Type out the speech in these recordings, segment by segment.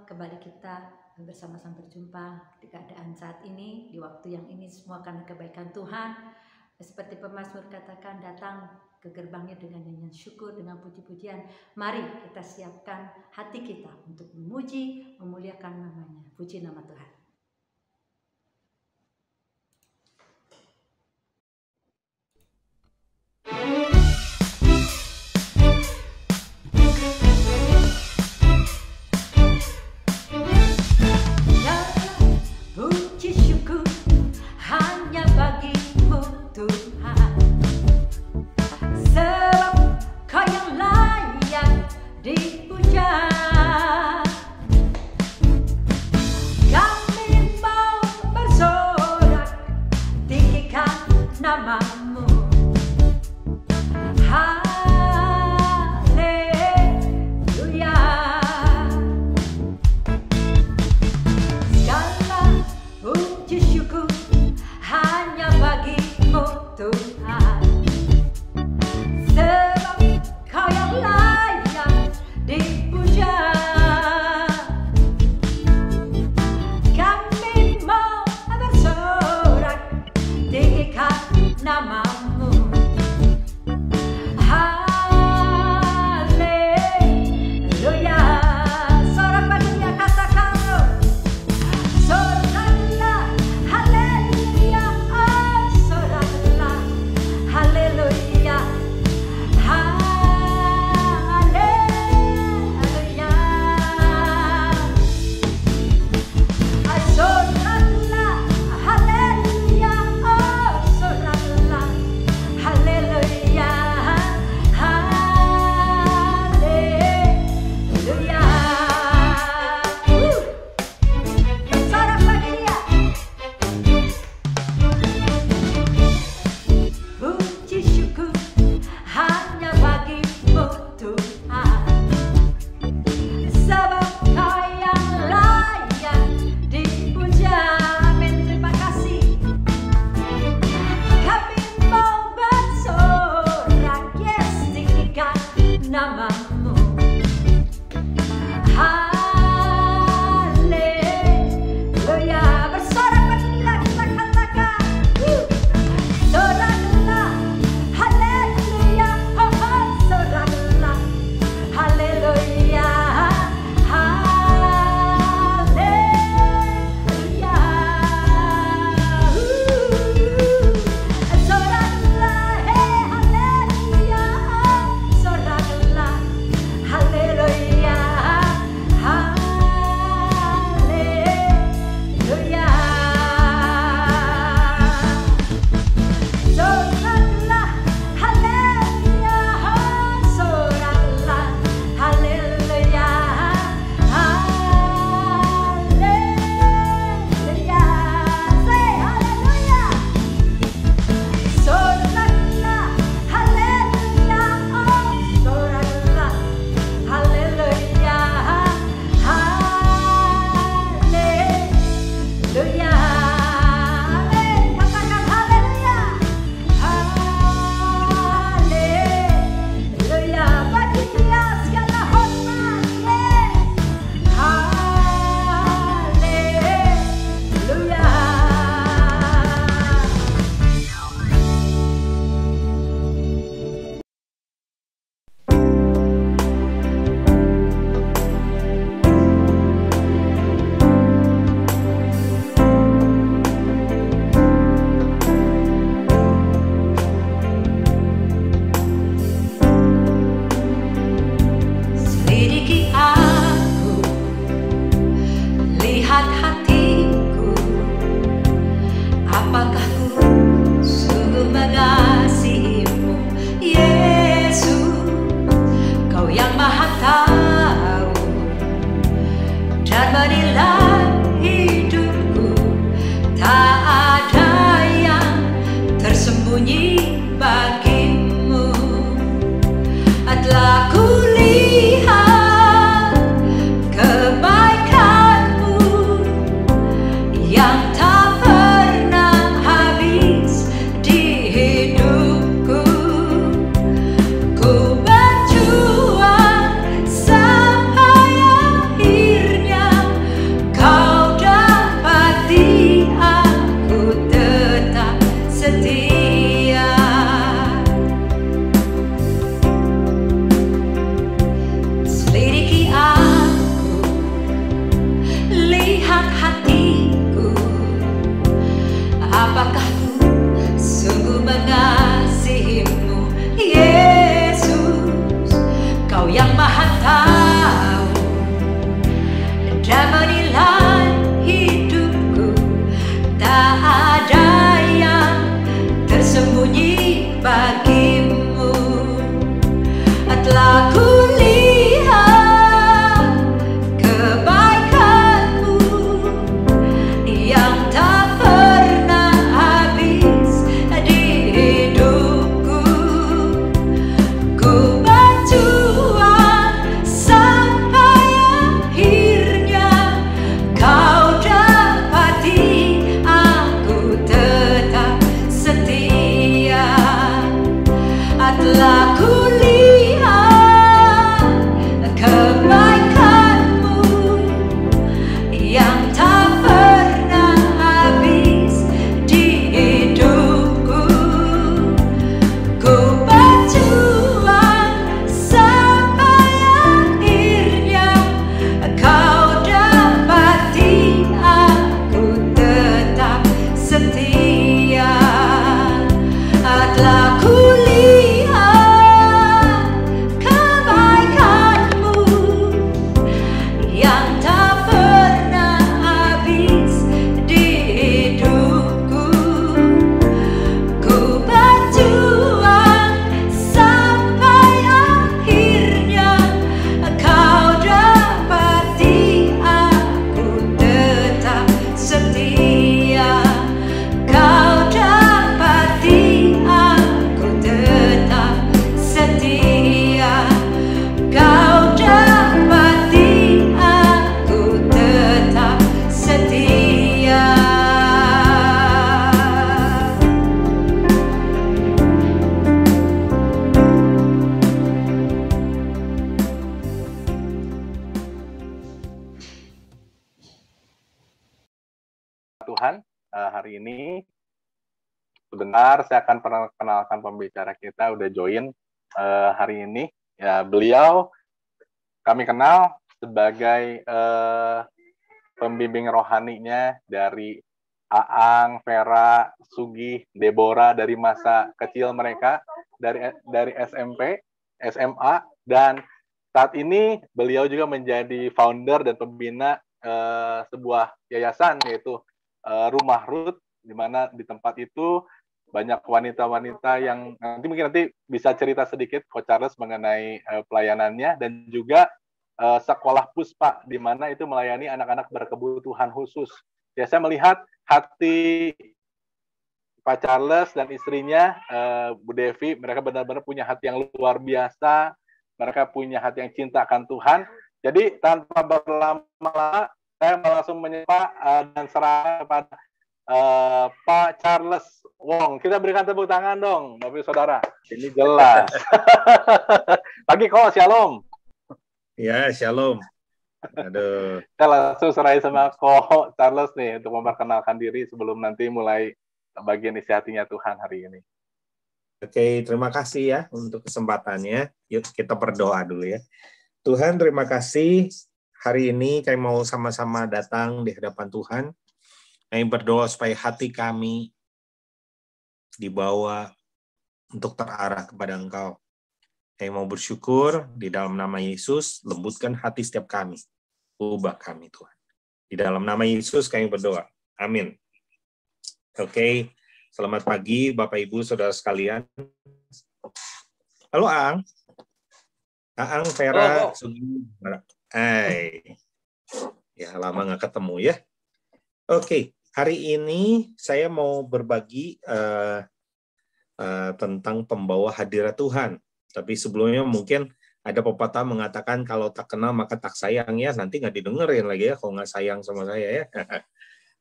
kembali kita bersama-sama berjumpa di keadaan saat ini, di waktu yang ini, semua karena kebaikan Tuhan. Seperti pemazmur katakan, datang ke gerbangnya dengan nyanyian syukur, dengan puji-pujian. Mari kita siapkan hati kita untuk memuji, memuliakan namanya. Puji nama Tuhan. Kami Tuhan hari ini. Sebentar, saya akan perkenalkan pembicara kita, udah join hari ini. Ya, beliau kami kenal sebagai pembimbing rohaninya dari Aang, Vera, Sugi, Deborah dari masa kecil mereka, dari SMP, SMA, dan saat ini beliau juga menjadi founder dan pembina sebuah yayasan, yaitu Rumah Ruth, di mana di tempat itu banyak wanita-wanita yang nanti bisa cerita sedikit Coach Charles mengenai pelayanannya, dan juga sekolah Puspa, di mana itu melayani anak-anak berkebutuhan khusus. Ya, saya melihat hati Pak Charles dan istrinya, Bu Devi, mereka benar-benar punya hati yang luar biasa, mereka punya hati yang cinta akan Tuhan. Jadi tanpa berlama-lama, saya langsung menyapa dan serah kepada Pak Charles Wong. Kita berikan tepuk tangan dong, Bapak Saudara. Ini jelas. Pagi kok, shalom. Ya, shalom. Aduh. Saya langsung serahin sama Ko Charles nih untuk memperkenalkan diri sebelum nanti mulai bagian isi hatinya Tuhan hari ini. Oke, terima kasih ya untuk kesempatannya. Yuk kita berdoa dulu ya. Tuhan, terima kasih hari ini kami mau sama-sama datang di hadapan Tuhan. Kami berdoa supaya hati kami dibawa untuk terarah kepada Engkau. Kami mau bersyukur di dalam nama Yesus, lembutkan hati setiap kami. Ubah kami Tuhan. Di dalam nama Yesus kami berdoa. Amin. Oke, selamat pagi Bapak Ibu Saudara sekalian. Halo Aang. Aang, Vera, Sugi. Ya lama nggak ketemu ya. Oke, hari ini saya mau berbagi tentang pembawa hadirat Tuhan. Tapi sebelumnya mungkin ada pepatah mengatakan kalau tak kenal maka tak sayang ya. Nanti nggak didengerin lagi ya kalau nggak sayang sama saya ya.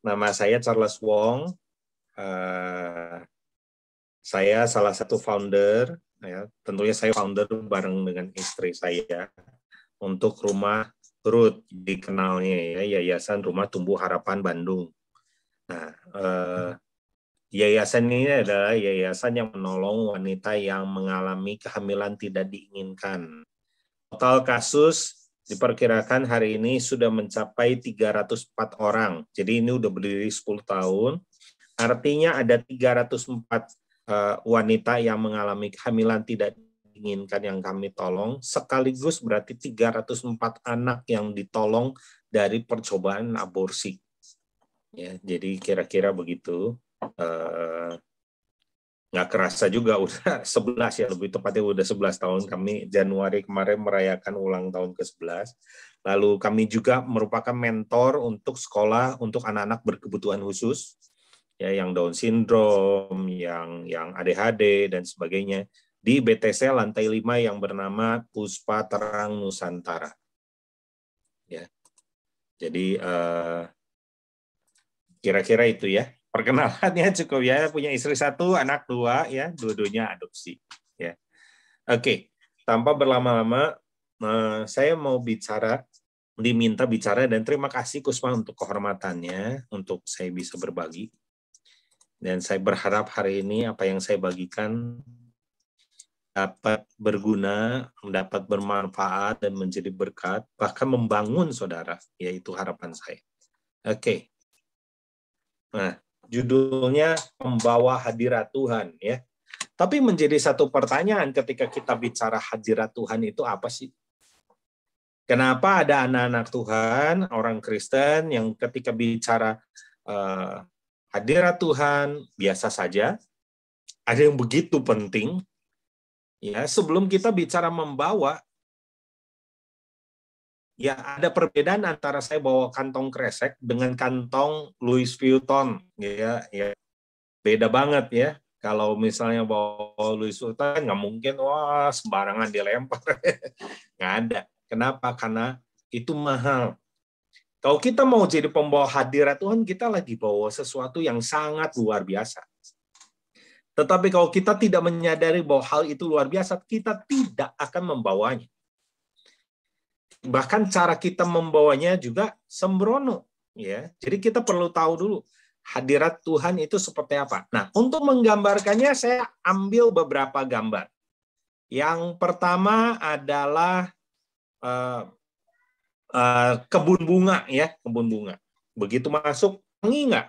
Nama saya Charles Wong. Saya salah satu founder. Ya, tentunya saya founder bareng dengan istri saya untuk Rumah Ruth, dikenalnya ya, Yayasan Rumah Tumbuh Harapan Bandung. Nah, yayasan ini adalah yayasan yang menolong wanita yang mengalami kehamilan tidak diinginkan. Total kasus diperkirakan hari ini sudah mencapai 304 orang. Jadi ini udah berdiri 10 tahun. Artinya ada 304 wanita yang mengalami kehamilan tidak diinginkan yang kami tolong. Sekaligus berarti 304 anak yang ditolong dari percobaan aborsi. Ya, jadi kira-kira begitu. Nggak kerasa juga udah 11 ya, lebih tepatnya udah 11 tahun. Kami Januari kemarin merayakan ulang tahun ke-11. Lalu kami juga merupakan mentor untuk sekolah untuk anak-anak berkebutuhan khusus, ya, yang Down syndrome, yang ADHD dan sebagainya, di BTC lantai 5 yang bernama Puspa Terang Nusantara. Ya. Jadi kira-kira itu ya. Perkenalannya cukup ya, punya istri 1, anak 2 ya, dua-duanya adopsi ya. Oke, tanpa berlama-lama saya mau diminta bicara, dan terima kasih Kusma untuk kehormatannya untuk saya bisa berbagi. Dan saya berharap hari ini apa yang saya bagikan dapat berguna, dapat bermanfaat dan menjadi berkat, bahkan membangun saudara, yaitu harapan saya. Oke. Nah, judulnya Membawa Hadirat Tuhan ya. Tapi menjadi satu pertanyaan ketika kita bicara hadirat Tuhan itu apa sih? Kenapa ada anak-anak Tuhan, orang Kristen yang ketika bicara hadirat Tuhan biasa saja, ada yang begitu penting? Ya, sebelum kita bicara membawa, ya ada perbedaan antara saya bawa kantong kresek dengan kantong Louis Vuitton, ya beda banget ya. Kalau misalnya bawa Louis Vuitton nggak mungkin wah sembarangan dilempar, nggak ada. Kenapa? Karena itu mahal. Kalau kita mau jadi pembawa hadirat Tuhan, kita lagi bawa sesuatu yang sangat luar biasa. Tetapi kalau kita tidak menyadari bahwa hal itu luar biasa, kita tidak akan membawanya. Bahkan cara kita membawanya juga sembrono, ya. Jadi kita perlu tahu dulu hadirat Tuhan itu seperti apa. Nah, untuk menggambarkannya saya ambil beberapa gambar. Yang pertama adalah kebun bunga, ya, kebun bunga. Begitu masuk, wangi nggak?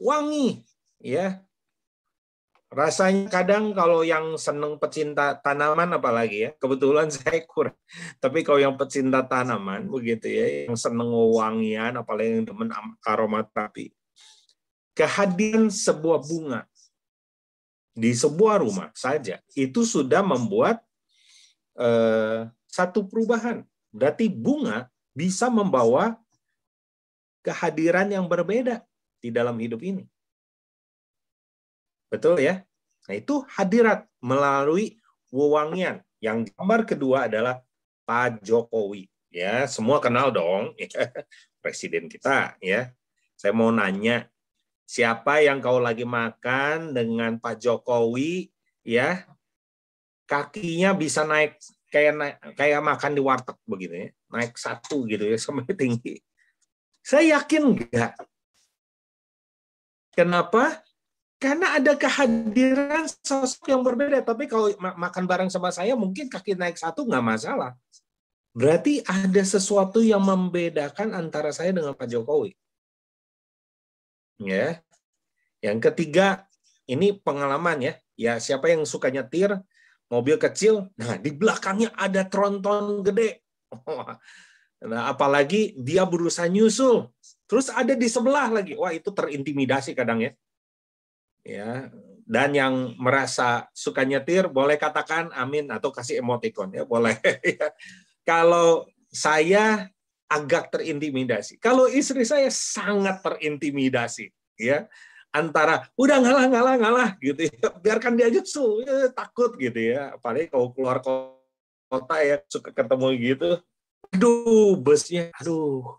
Wangi, ya. Rasanya kadang kalau yang seneng pecinta tanaman apalagi ya, kebetulan saya kurang. Tapi kalau yang pecinta tanaman begitu ya, yang seneng wangian, apalagi yang demen aromaterapi, kehadiran sebuah bunga di sebuah rumah saja itu sudah membuat satu perubahan. Berarti bunga bisa membawa kehadiran yang berbeda di dalam hidup ini. Betul ya? Nah, itu hadirat melalui wewangian. Yang gambar kedua adalah Pak Jokowi. Ya, semua kenal dong, presiden kita. Ya, saya mau nanya, siapa yang kau lagi makan dengan Pak Jokowi? Ya, kakinya bisa naik kayak makan di warteg begitu ya, naik satu gitu ya, sampai tinggi. Saya yakin enggak. Kenapa? Karena ada kehadiran sosok yang berbeda. Tapi kalau makan bareng sama saya, mungkin kaki naik satu nggak masalah. Berarti ada sesuatu yang membedakan antara saya dengan Pak Jokowi. Ya. Yang ketiga, ini pengalaman ya. Ya, siapa yang suka nyetir mobil kecil, nah di belakangnya ada tronton gede. Nah, apalagi dia berusaha nyusul. Terus ada di sebelah lagi. Wah, itu terintimidasi kadang ya. Ya, dan yang merasa suka nyetir boleh katakan amin atau kasih emoticon ya, boleh. Kalau saya agak terintimidasi, kalau istri saya sangat terintimidasi ya, antara udah ngalah gitu ya, biarkan dia nyusul ya, takut gitu ya, apalagi kalau keluar kota ya suka ketemu gitu, aduh busnya, aduh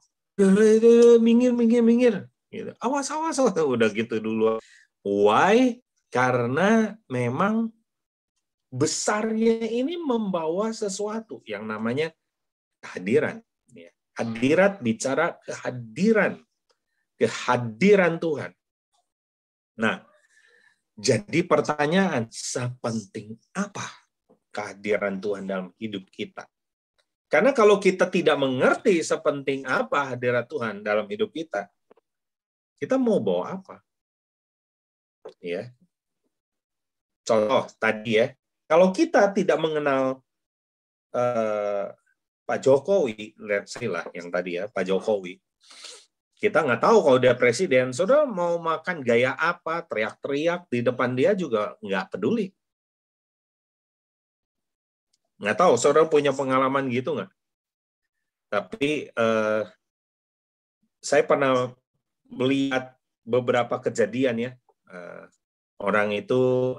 minggir gitu, awas udah gitu dulu. Why? Karena memang besarnya ini membawa sesuatu yang namanya kehadiran. Hadirat bicara kehadiran Tuhan. Nah, jadi pertanyaan, sepenting apa kehadiran Tuhan dalam hidup kita? Karena kalau kita tidak mengerti sepenting apa hadirat Tuhan dalam hidup kita mau bawa apa? Ya, contoh tadi ya, kalau kita tidak mengenal Pak Jokowi, lihat saya lah yang tadi ya, Pak Jokowi, kita nggak tahu kalau dia presiden, saudara mau makan gaya apa, teriak-teriak di depan dia juga nggak peduli. Nggak tahu, saudara punya pengalaman gitu nggak? Tapi saya pernah melihat beberapa kejadian ya. Orang itu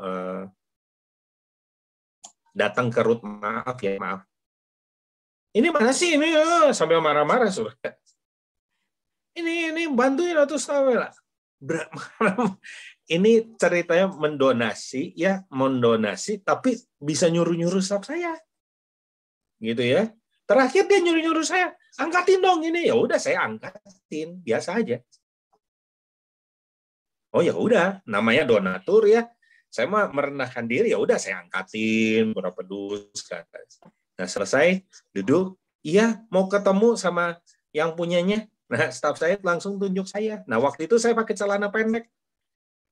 datang ke Ruth, maaf. Ini mana sih ini sambil marah-marah saudara. Ini bantuin atau saudara. Ini ceritanya mendonasi tapi bisa nyuruh staf saya. Gitu ya. Terakhir dia nyuruh saya, angkatin dong ini. Ya udah saya angkatin, biasa aja. Oh ya udah, namanya donatur ya. Saya mah merendahkan diri, ya udah saya angkatin berapa dus ke atas. Nah, selesai duduk, iya mau ketemu sama yang punyanya. Nah, staf saya langsung tunjuk saya. Nah, waktu itu saya pakai celana pendek.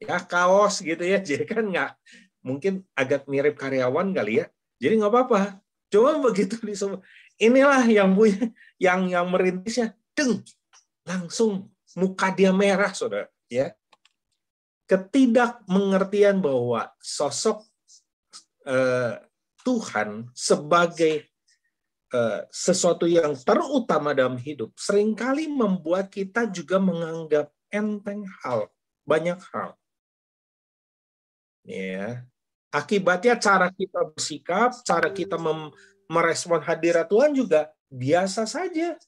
Ya, kaos gitu ya. Jadi kan nggak, mungkin agak mirip karyawan kali ya. Jadi nggak apa-apa. Cuma begitu disebut, inilah yang punya, yang merintisnya, langsung muka dia merah, saudara. Ya. Ketidakmengertian bahwa sosok Tuhan sebagai sesuatu yang terutama dalam hidup seringkali membuat kita juga menganggap enteng banyak hal. Ya. Akibatnya cara kita bersikap, cara kita merespon hadirat Tuhan juga biasa saja.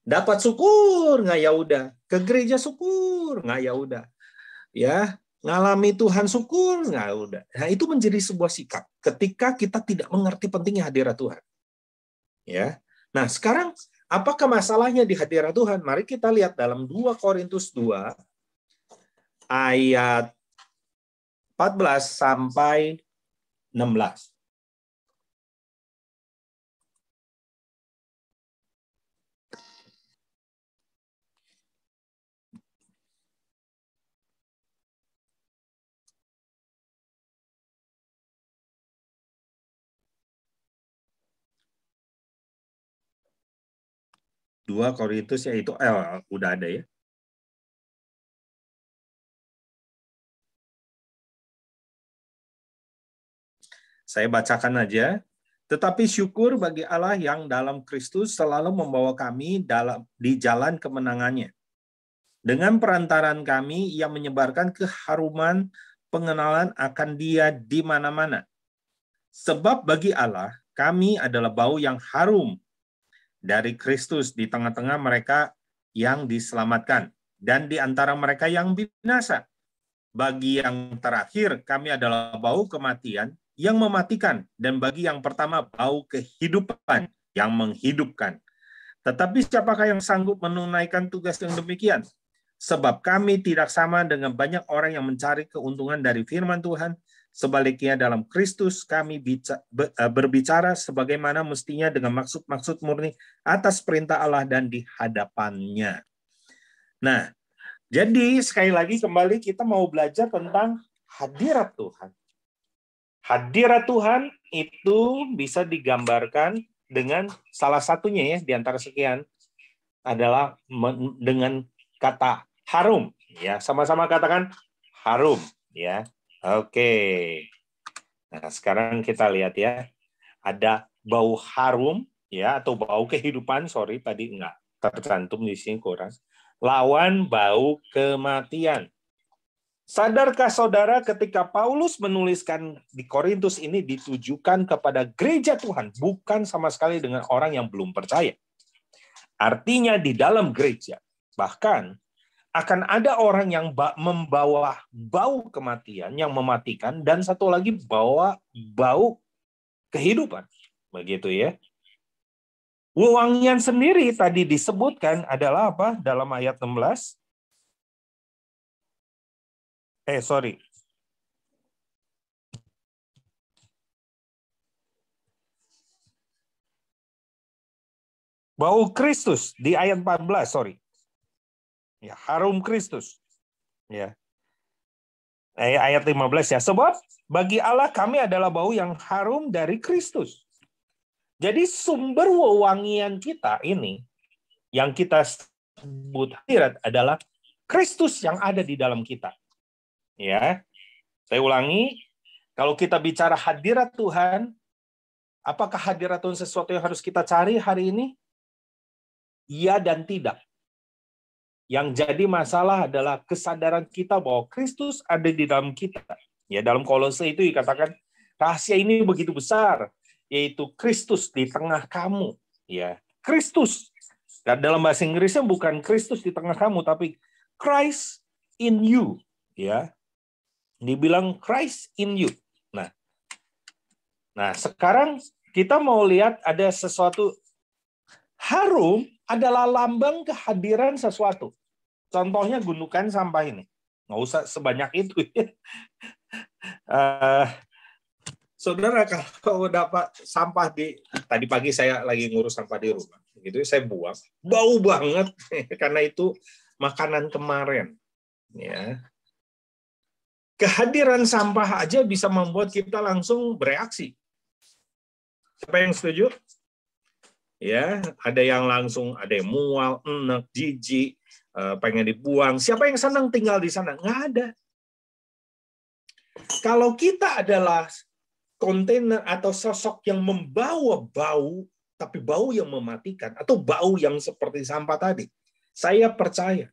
Dapat syukur, nggak ya udah. Ke gereja syukur, nggak ya udah. Ya, ngalami Tuhan syukur, nggak udah. Nah, itu menjadi sebuah sikap ketika kita tidak mengerti pentingnya hadirat Tuhan. Ya. Nah, sekarang Apakah masalahnya di hadirat Tuhan? Mari kita lihat dalam 2 Korintus 2 ayat 14 sampai 16. Dua Korintus yaitu udah ada ya. Saya bacakan aja. Tetapi syukur bagi Allah yang dalam Kristus selalu membawa kami di jalan kemenangannya. Dengan perantaran kami, Ia menyebarkan keharuman pengenalan akan Dia di mana-mana. Sebab bagi Allah, kami adalah bau yang harum dari Kristus di tengah-tengah mereka yang diselamatkan dan di antara mereka yang binasa. Bagi yang terakhir, kami adalah bau kematian yang mematikan, dan bagi yang pertama bau kehidupan yang menghidupkan. Tetapi siapakah yang sanggup menunaikan tugas yang demikian? Sebab kami tidak sama dengan banyak orang yang mencari keuntungan dari firman Tuhan. Sebaliknya dalam Kristus kami berbicara sebagaimana mestinya dengan maksud-maksud murni atas perintah Allah dan di hadapannya. Nah, jadi sekali lagi kembali kita mau belajar tentang hadirat Tuhan. Hadirat Tuhan itu bisa digambarkan dengan salah satunya ya di antara sekian adalah dengan kata harum ya. Sama-sama katakan harum ya. Oke. Nah, sekarang kita lihat ya. Ada bau harum ya atau bau kehidupan, tadi enggak tercantum di sini kurang. Lawan bau kematian. Sadarkah saudara ketika Paulus menuliskan di Korintus ini ditujukan kepada gereja Tuhan, bukan sama sekali dengan orang yang belum percaya. Artinya di dalam gereja, bahkan akan ada orang yang membawa bau kematian yang mematikan, dan satu lagi bawa bau kehidupan. Begitu ya. Wewangian sendiri tadi disebutkan adalah apa? Dalam ayat 16. Bau Kristus di ayat 14, Ya, harum Kristus. Ya. Ayat 15 ya. Sebab bagi Allah kami adalah bau yang harum dari Kristus. Jadi sumber wewangian kita ini yang kita sebut hadirat adalah Kristus yang ada di dalam kita. Ya, saya ulangi, kalau kita bicara hadirat Tuhan, apakah hadirat Tuhan sesuatu yang harus kita cari hari ini? Iya dan tidak. Yang jadi masalah adalah kesadaran kita bahwa Kristus ada di dalam kita. Ya, dalam Kolose itu dikatakan rahasia ini begitu besar, yaitu Kristus di tengah kamu. Ya, Kristus. Dan dalam bahasa Inggrisnya bukan Kristus di tengah kamu, tapi Christ in you. Ya. Dibilang Christ in you. Nah, sekarang kita mau lihat ada sesuatu. Harum adalah lambang kehadiran sesuatu. Contohnya gundukan sampah ini. Nggak usah sebanyak itu. Saudara, kalau dapat sampah tadi pagi saya lagi ngurus sampah di rumah. Gitu saya buang. Bau banget. Karena itu makanan kemarin. Ya. Kehadiran sampah aja bisa membuat kita langsung bereaksi. Siapa yang setuju? Ya, ada yang langsung, ada yang mual, enek, jijik, pengen dibuang. Siapa yang senang tinggal di sana? Nggak ada. Kalau kita adalah kontainer atau sosok yang membawa bau, tapi bau yang mematikan, atau bau yang seperti sampah tadi, saya percaya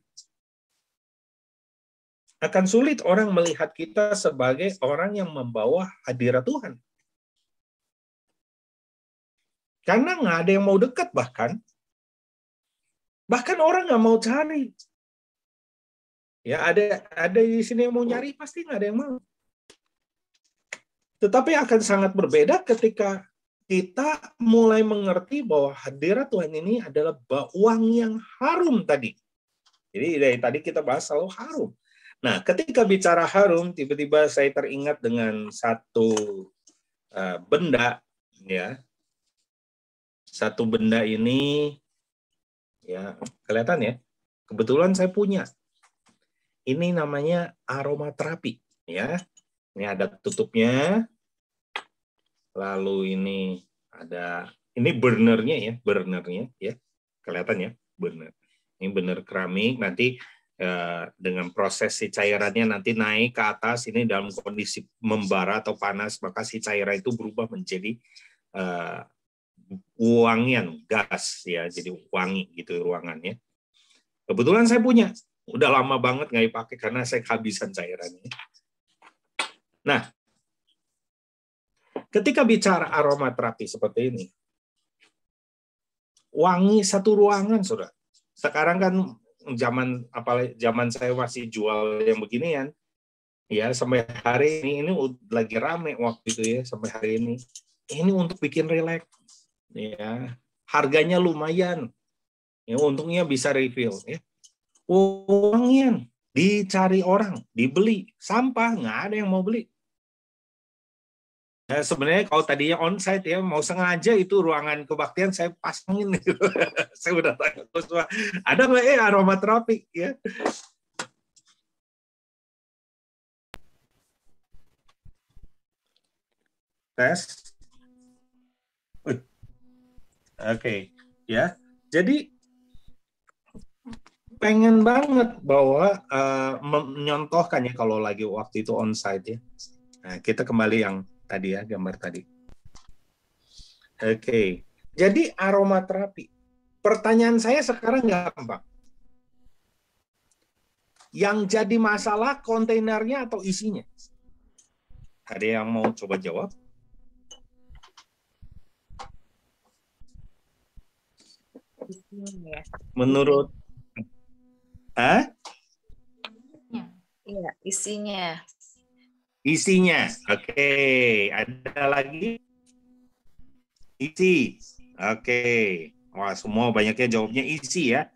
akan sulit orang melihat kita sebagai orang yang membawa hadirat Tuhan. Karena nggak ada yang mau dekat bahkan. Bahkan orang nggak mau cari. Ya, ada di sini yang mau nyari, pasti nggak ada yang mau. Tetapi akan sangat berbeda ketika kita mulai mengerti bahwa hadirat Tuhan ini adalah wangi yang harum tadi. Jadi dari tadi kita bahas selalu harum. Nah, ketika bicara harum, tiba-tiba saya teringat dengan satu benda, ya. Satu benda ini, ya kelihatan ya. Kebetulan saya punya. Ini namanya aromaterapi, ya. Ini ada tutupnya. Lalu ini ada, ini burnernya ya, kelihatan ya, burner. Ini burner keramik, nanti dengan proses si cairannya nanti naik ke atas, ini dalam kondisi membara atau panas, maka si cairan itu berubah menjadi wangian, gas ya, jadi wangi gitu ruangannya. Kebetulan saya punya, udah lama banget nggak dipakai karena saya kehabisan cairannya. Nah, ketika bicara aromaterapi seperti ini, wangi satu ruangan, saudara. Sekarang kan zaman saya masih jual yang beginian, ya sampai hari ini lagi rame waktu itu ya sampai hari ini. Ini untuk bikin rileks, ya harganya lumayan, ya untungnya bisa refill, ya. Wangian dicari orang, dibeli, sampah nggak ada yang mau beli. Nah, sebenarnya kalau tadinya onsite ya mau sengaja itu ruangan kebaktian saya pasangin gitu. Saya udah tanya terus, ada nggak aromaterapi ya? Tes. Oke, ya. Jadi pengen banget bahwa menyontohkan ya kalau lagi waktu itu onsite ya. Nah, kita kembali yang tadi ya, gambar tadi. Oke, jadi aromaterapi. Pertanyaan saya sekarang gampang. Yang jadi masalah kontainernya atau isinya? Ada yang mau coba jawab? Menurut Iya, isinya. Isinya. Oke, ada lagi? Isi. Oke. Wah, semua banyaknya jawabnya isi ya.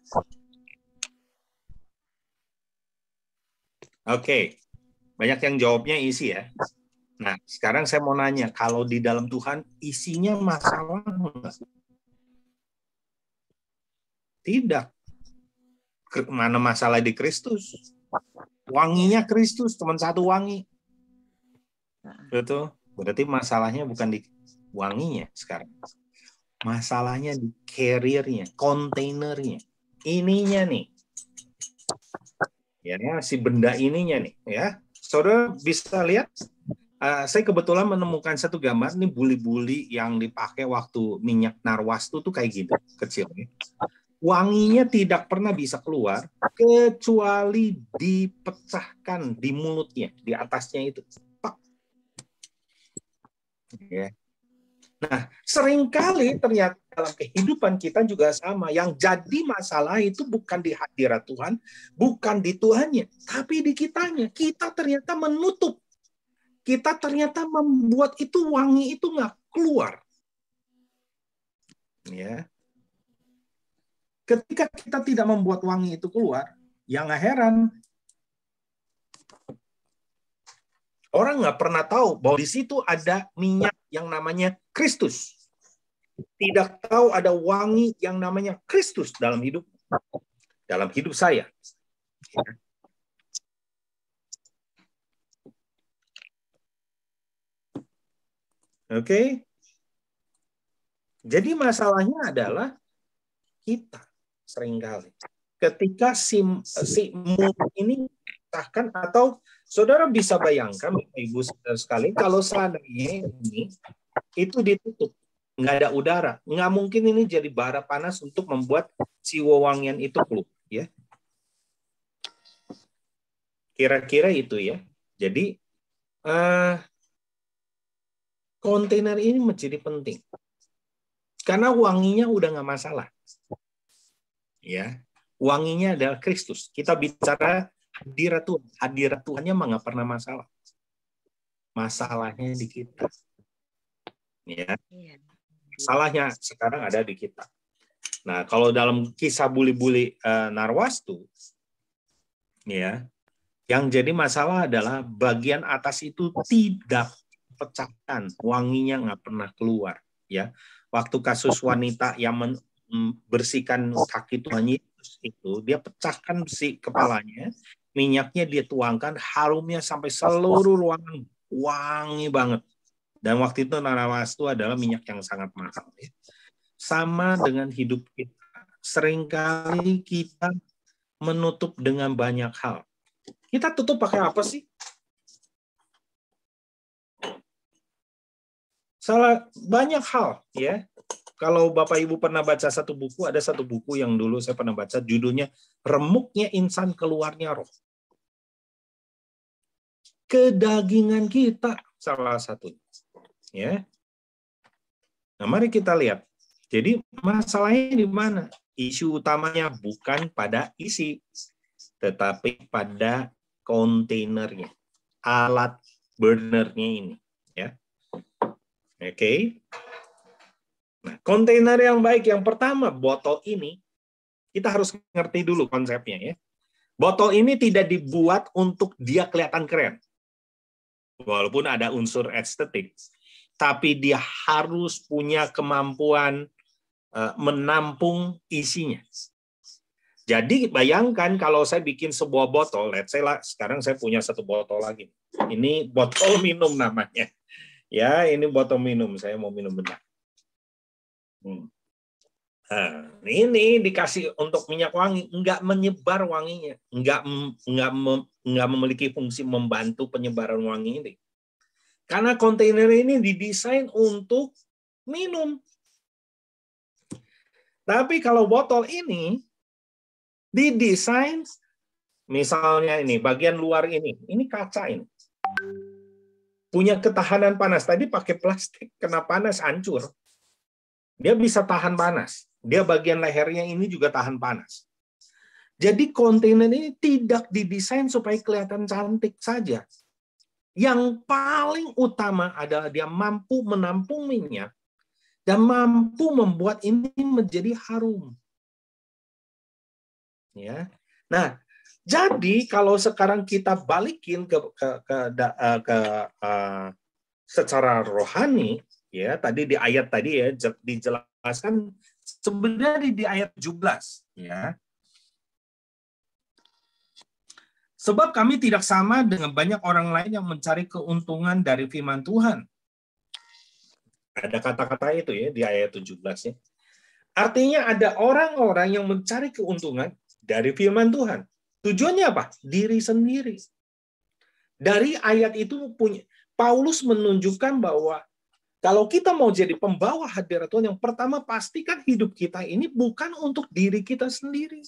Oke. Banyak yang jawabnya isi ya. Nah, sekarang saya mau nanya, kalau di dalam Tuhan isinya masalah enggak? Tidak. Mana masalah di Kristus? Wanginya Kristus, cuma satu wangi. Betul. Berarti masalahnya bukan di wanginya sekarang. Masalahnya di carrier-nya, kontainernya. Ininya nih. Ya, si benda ininya nih, ya. Saudara bisa lihat, saya kebetulan menemukan satu gambar, ini buli-buli yang dipakai waktu minyak narwastu tuh kayak gitu, kecil. Wanginya tidak pernah bisa keluar, kecuali dipecahkan di mulutnya, di atasnya itu. Ya. Nah, seringkali ternyata dalam kehidupan kita juga sama. Yang jadi masalah itu bukan di hadirat Tuhan, bukan di Tuhannya, tapi di kitanya. Kita ternyata menutup. Kita ternyata membuat itu wangi itu nggak keluar. Ya. Ketika kita tidak membuat wangi itu keluar, ya nggak heran. Orang nggak pernah tahu bahwa di situ ada minyak yang namanya Kristus. Tidak tahu ada wangi yang namanya Kristus dalam hidup saya. Oke. Jadi masalahnya adalah kita seringkali ketika si mulut ini bahkan atau saudara bisa bayangkan Ibu saudara sekali kalau seandainya ini itu ditutup, nggak ada udara, nggak mungkin ini jadi bara panas untuk membuat si wewangian itu keluar, ya. Kira-kira itu ya. Jadi kontainer ini menjadi penting karena wanginya udah nggak masalah, ya. Wanginya adalah Kristus. Kita bicara hadirat Tuhannya mah nggak pernah masalah. Masalahnya di kita. Ya. salahnya sekarang ada di kita. Nah, kalau dalam kisah buli-buli Narwastu, ya, yang jadi masalah adalah bagian atas itu tidak pecahkan, wanginya nggak pernah keluar. Ya, waktu kasus wanita yang membersihkan kaki Tuhan Yesus itu, dia pecahkan besi kepalanya, minyaknya dia tuangkan, harumnya sampai seluruh ruangan, wangi banget. Dan waktu itu Narwastu adalah minyak yang sangat mahal. Ya. Sama dengan hidup kita. Seringkali kita menutup dengan banyak hal. Kita tutup pakai apa sih? Salah banyak hal, ya. Kalau Bapak Ibu pernah baca satu buku, ada satu buku yang dulu saya pernah baca, judulnya Remuknya Insan Keluarnya Roh. Kedagingan kita salah satunya. Ya. Nah, mari kita lihat. Jadi masalahnya di mana? Isu utamanya bukan pada isi, tetapi pada kontainernya, alat burnernya ini. Ya. Oke. Nah, kontainer yang baik yang pertama, botol ini, kita harus ngerti dulu konsepnya ya. Botol ini tidak dibuat untuk dia kelihatan keren. Walaupun ada unsur estetik, tapi dia harus punya kemampuan menampung isinya. Jadi bayangkan kalau saya bikin sebuah botol, let's say lah, sekarang saya punya satu botol lagi. Ini botol minum namanya. Ya, ini botol minum, saya mau minum bentar. Nah, ini dikasih untuk minyak wangi, enggak menyebar wanginya, enggak memiliki fungsi membantu penyebaran wangi ini. Karena kontainer ini didesain untuk minum. Tapi kalau botol ini didesain, misalnya ini bagian luar ini kaca ini, punya ketahanan panas. Tadi pakai plastik, kena panas hancur. Dia bisa tahan panas. Dia bagian lehernya ini juga tahan panas. Jadi kontainer ini tidak didesain supaya kelihatan cantik saja. Yang paling utama adalah dia mampu menampung minyak dan mampu membuat ini menjadi harum. Ya. Nah, jadi kalau sekarang kita balikin ke secara rohani, ya tadi di ayat tadi ya dijelaskan sebenarnya di ayat 17, ya. Sebab kami tidak sama dengan banyak orang lain yang mencari keuntungan dari firman Tuhan. Ada kata-kata itu ya di ayat 17 ya. Artinya ada orang-orang yang mencari keuntungan dari firman Tuhan. Tujuannya apa? Diri sendiri. Dari ayat itu Paulus menunjukkan bahwa kalau kita mau jadi pembawa hadirat Tuhan, yang pertama pastikan hidup kita ini bukan untuk diri kita sendiri.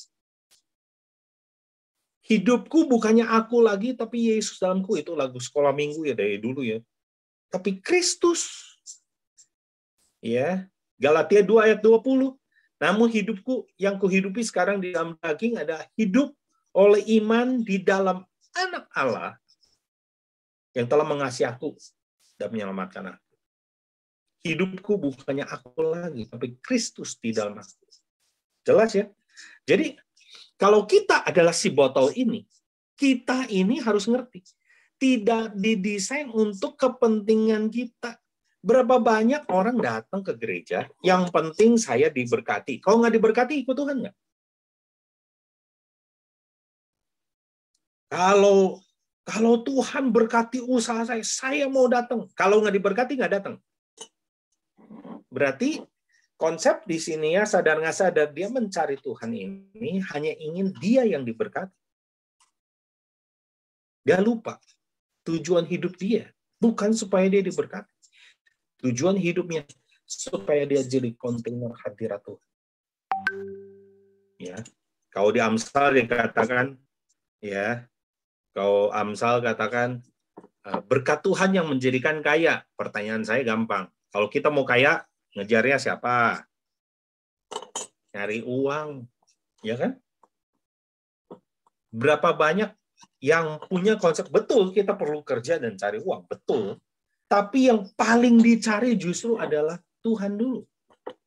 Hidupku bukannya aku lagi, tapi Yesus dalamku. Itu lagu sekolah minggu ya dari dulu ya. Tapi Kristus. Ya, Galatia 2 ayat 20. Namun hidupku yang kuhidupi sekarang di dalam daging adalah hidup oleh iman di dalam Anak Allah yang telah mengasihi aku dan menyelamatkan aku. Hidupku bukannya aku lagi, tapi Kristus di dalam aku. Jelas ya? Jadi, kalau kita adalah si botol ini, kita ini harus ngerti. Tidak didesain untuk kepentingan kita. Berapa banyak orang datang ke gereja, yang penting saya diberkati. Kalau nggak diberkati, ikut Tuhan nggak? Kalau Tuhan berkati usaha saya mau datang. Kalau nggak diberkati, nggak datang. Berarti konsep di sini ya, sadar nggak sadar, dia mencari Tuhan ini hanya ingin dia yang diberkati. Dia lupa tujuan hidup dia. Bukan supaya dia diberkati. Tujuan hidupnya supaya dia jadi kontainer hadirat Tuhan. Ya, kalau di Amsal dikatakan, ya, kalau Amsal katakan berkat Tuhan yang menjadikan kaya. Pertanyaan saya gampang. Kalau kita mau kaya, ngejarnya siapa? Nyari uang, ya kan? Berapa banyak yang punya konsep betul kita perlu kerja dan cari uang, betul. Tapi yang paling dicari justru adalah Tuhan dulu.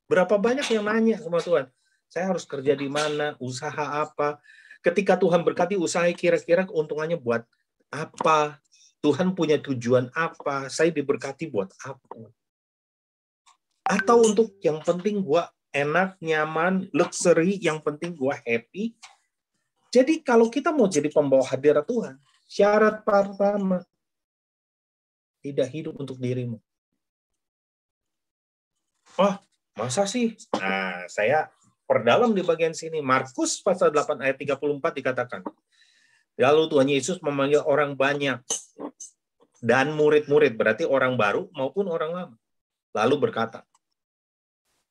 Berapa banyak yang nanya sama Tuhan, saya harus kerja di mana, usaha apa. Ketika Tuhan berkati usaha, kira-kira keuntungannya buat apa? Tuhan punya tujuan apa? Saya diberkati buat apa? Atau untuk yang penting gue enak, nyaman, luxury, yang penting gue happy. Jadi kalau kita mau jadi pembawa hadirat Tuhan, syarat pertama, tidak hidup untuk dirimu. Oh, masa sih? Nah, saya perdalam di bagian sini. Markus pasal 8 ayat 34 dikatakan, lalu Tuhan Yesus memanggil orang banyak dan murid-murid, berarti orang baru maupun orang lama. Lalu berkata,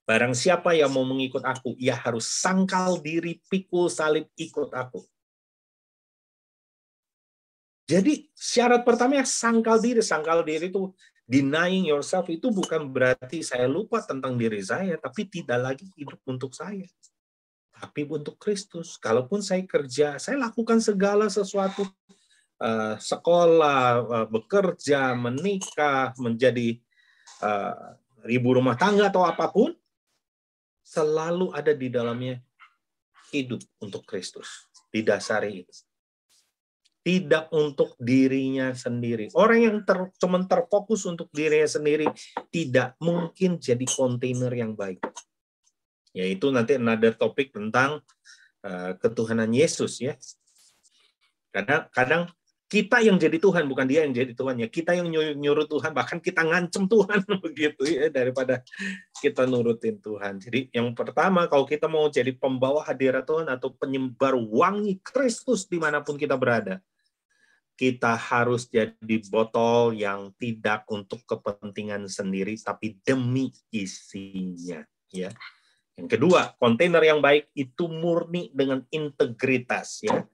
barang siapa yang mau mengikut aku, ia harus sangkal diri, pikul salib, ikut aku. Jadi syarat pertama sangkal diri. Sangkal diri itu denying yourself, itu bukan berarti saya lupa tentang diri saya, tapi tidak lagi hidup untuk saya, tapi untuk Kristus. Kalaupun saya kerja, saya lakukan segala sesuatu, sekolah, bekerja, menikah, menjadi ibu rumah tangga atau apapun, selalu ada di dalamnya hidup untuk Kristus. Didasari itu. Tidak untuk dirinya sendiri. Orang yang cuma terfokus untuk dirinya sendiri tidak mungkin jadi kontainer yang baik. Yaitu nanti another topik tentang ketuhanan Yesus ya. Karena kadang kita yang jadi Tuhan, bukan dia yang jadi Tuhan ya. Kita yang nyuruh Tuhan, bahkan kita ngancem Tuhan begitu ya, daripada kita nurutin Tuhan. Jadi yang pertama, kalau kita mau jadi pembawa hadirat Tuhan atau penyebar wangi Kristus dimanapun kita berada, kita harus jadi botol yang tidak untuk kepentingan sendiri, tapi demi isinya. Ya. Yang kedua, kontainer yang baik itu murni dengan integritas. Ya.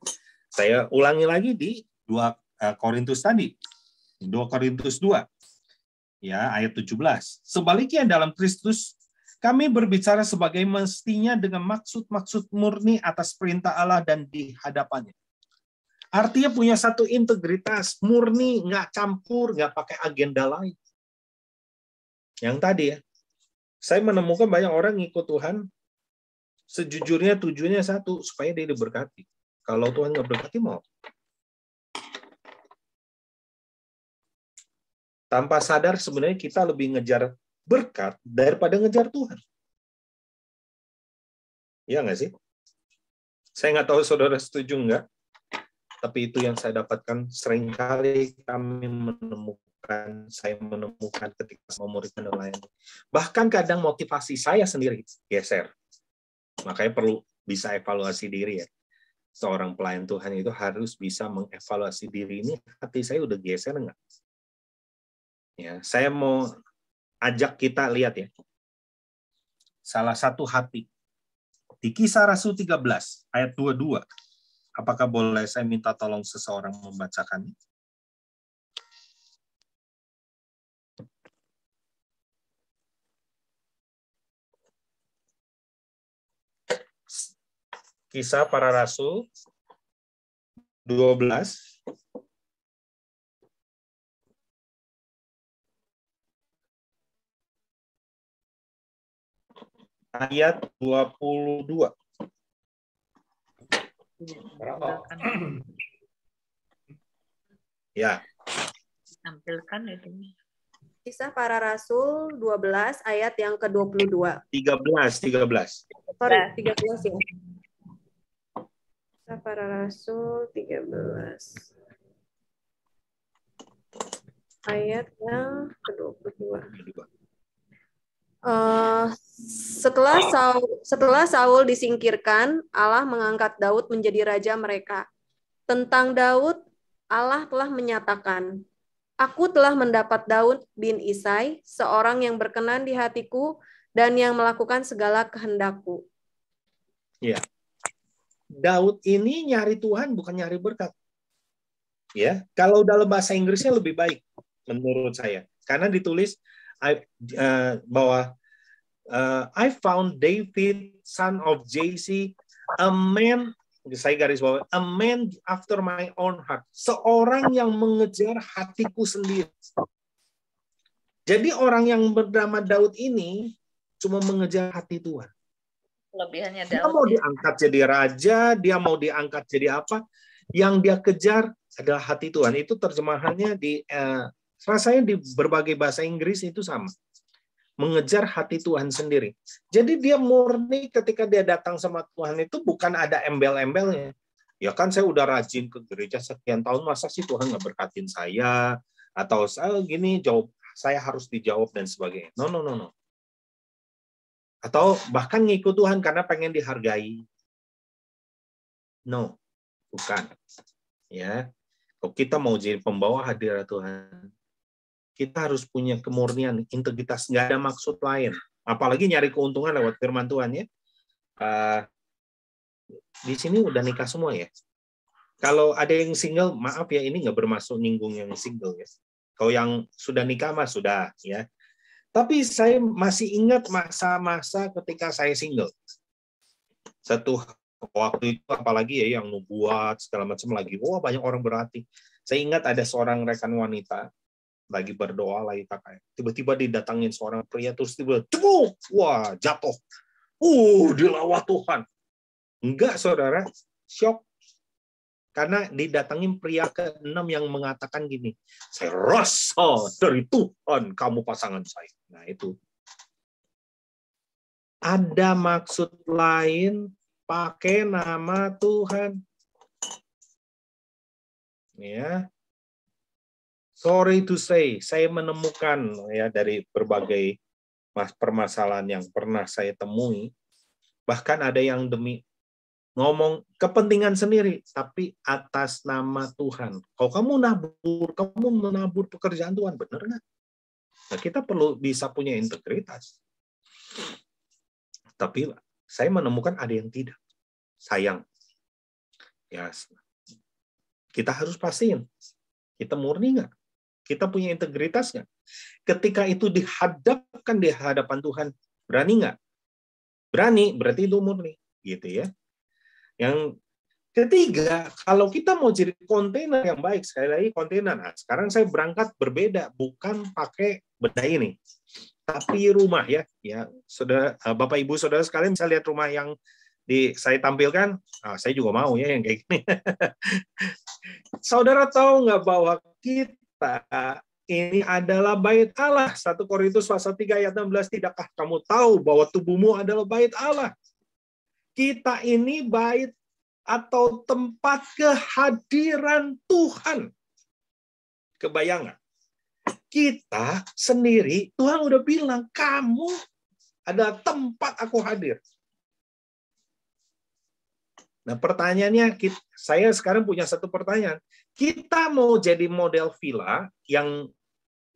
Saya ulangi lagi di 2 Korintus tadi. 2 Korintus 2. Ya, ayat 17. Sebaliknya dalam Kristus, kami berbicara sebagai mestinya dengan maksud-maksud murni atas perintah Allah dan di hadapannya. Artinya punya satu integritas, murni, nggak campur, nggak pakai agenda lain. Yang tadi ya, saya menemukan banyak orang ngikut Tuhan, sejujurnya tujuannya satu, supaya dia diberkati. Kalau Tuhan nggak berkati, mau. Tanpa sadar sebenarnya kita lebih ngejar berkat daripada ngejar Tuhan. Iya nggak sih? Saya nggak tahu saudara setuju nggak? Tapi itu yang saya dapatkan seringkali saya menemukan ketika mau murid melayani. Bahkan kadang motivasi saya sendiri geser. Makanya perlu bisa evaluasi diri ya. Seorang pelayan Tuhan itu harus bisa mengevaluasi diri, ini hati saya udah geser nggak? Ya, saya mau ajak kita lihat ya. Salah satu hati. Di Kisah Rasul 13 ayat 22. Apakah boleh saya minta tolong seseorang membacakannya? Kisah Para Rasul 12 ayat 22. Ya. Tampilkan itu. Kisah Para Rasul 12 ayat yang ke-22. 13. Sorry, 13 ya. Kisah Para Rasul 13. Ayat yang ke-22. Setelah Saul disingkirkan, Allah mengangkat Daud menjadi raja mereka. Tentang Daud, Allah telah menyatakan, Aku telah mendapat Daud bin Isai, seorang yang berkenan di hatiku dan yang melakukan segala kehendakku. Ya. Daud ini nyari Tuhan bukan nyari berkat. Ya, kalau dalam bahasa Inggrisnya lebih baik menurut saya. Karena ditulis bahwa I found David, son of Jesse, a man, saya garis bawah, a man after my own heart. Seorang yang mengejar hatiku sendiri. Jadi orang yang bernama Daud ini cuma mengejar hati Tuhan. Kelebihannya Dia Daud mau ya. diangkat jadi raja, dia mau diangkat jadi apa? Yang dia kejar adalah hati Tuhan. Itu terjemahannya rasanya di berbagai bahasa Inggris itu sama. Mengejar hati Tuhan sendiri. Jadi dia murni ketika dia datang sama Tuhan itu bukan ada embel-embelnya. Ya kan saya udah rajin ke gereja sekian tahun, masa sih Tuhan nggak berkatin saya? Atau saya gini, saya harus dijawab dan sebagainya. No. Atau bahkan ngikut Tuhan karena pengen dihargai. No, bukan. Ya, kalau kita mau jadi pembawa hadirat Tuhan, kita harus punya kemurnian, integritas, nggak ada maksud lain. Apalagi nyari keuntungan lewat firman Tuhan ya. Di sini udah nikah semua ya. Kalau ada yang single, maaf ya, ini nggak bermaksud nyinggung yang single ya. Kalau yang sudah nikah mah sudah ya. Tapi saya masih ingat masa-masa ketika saya single. Satu waktu itu apalagi ya yang nubuat segala macam lagi. Wah, banyak orang berarti. Saya ingat ada seorang rekan wanita lagi berdoa lagi kakak. Tiba-tiba didatangin seorang pria terus tiba-tiba wah, jatuh. Dilawat Tuhan. Enggak, Saudara. Shock. Karena didatangin pria ke-6 yang mengatakan gini, saya rasa dari Tuhan kamu pasangan saya. Nah itu. Ada maksud lain pakai nama Tuhan. Ya. Sorry to say, saya menemukan ya dari berbagai permasalahan yang pernah saya temui, bahkan ada yang demi ngomong kepentingan sendiri, tapi atas nama Tuhan. Kalau kamu menabur pekerjaan Tuhan, benar nggak? Nah, kita perlu bisa punya integritas. Tapi saya menemukan ada yang tidak. Sayang. Ya, kita harus pastiin. Kita murni nggak? Kita punya integritas nggak? Ketika itu dihadapkan di hadapan Tuhan, berani nggak? Berani, berarti itu murni. Gitu ya. Yang ketiga, kalau kita mau jadi kontainer yang baik, sekali lagi kontainer. Nah, sekarang saya berangkat berbeda, bukan pakai benda ini, tapi rumah ya. Ya, saudara, Bapak Ibu Saudara sekalian bisa lihat rumah yang saya tampilkan. Saya juga mau ya yang kayak gini. Saudara tahu nggak bahwa kita ini adalah bait Allah? 1 Korintus pasal 3 ayat 16, tidakkah kamu tahu bahwa tubuhmu adalah bait Allah? Kita ini bait atau tempat kehadiran Tuhan. Kebayang nggak? Kita sendiri, Tuhan udah bilang, kamu adalah tempat aku hadir. Nah pertanyaannya, saya sekarang punya satu pertanyaan. Kita mau jadi model villa yang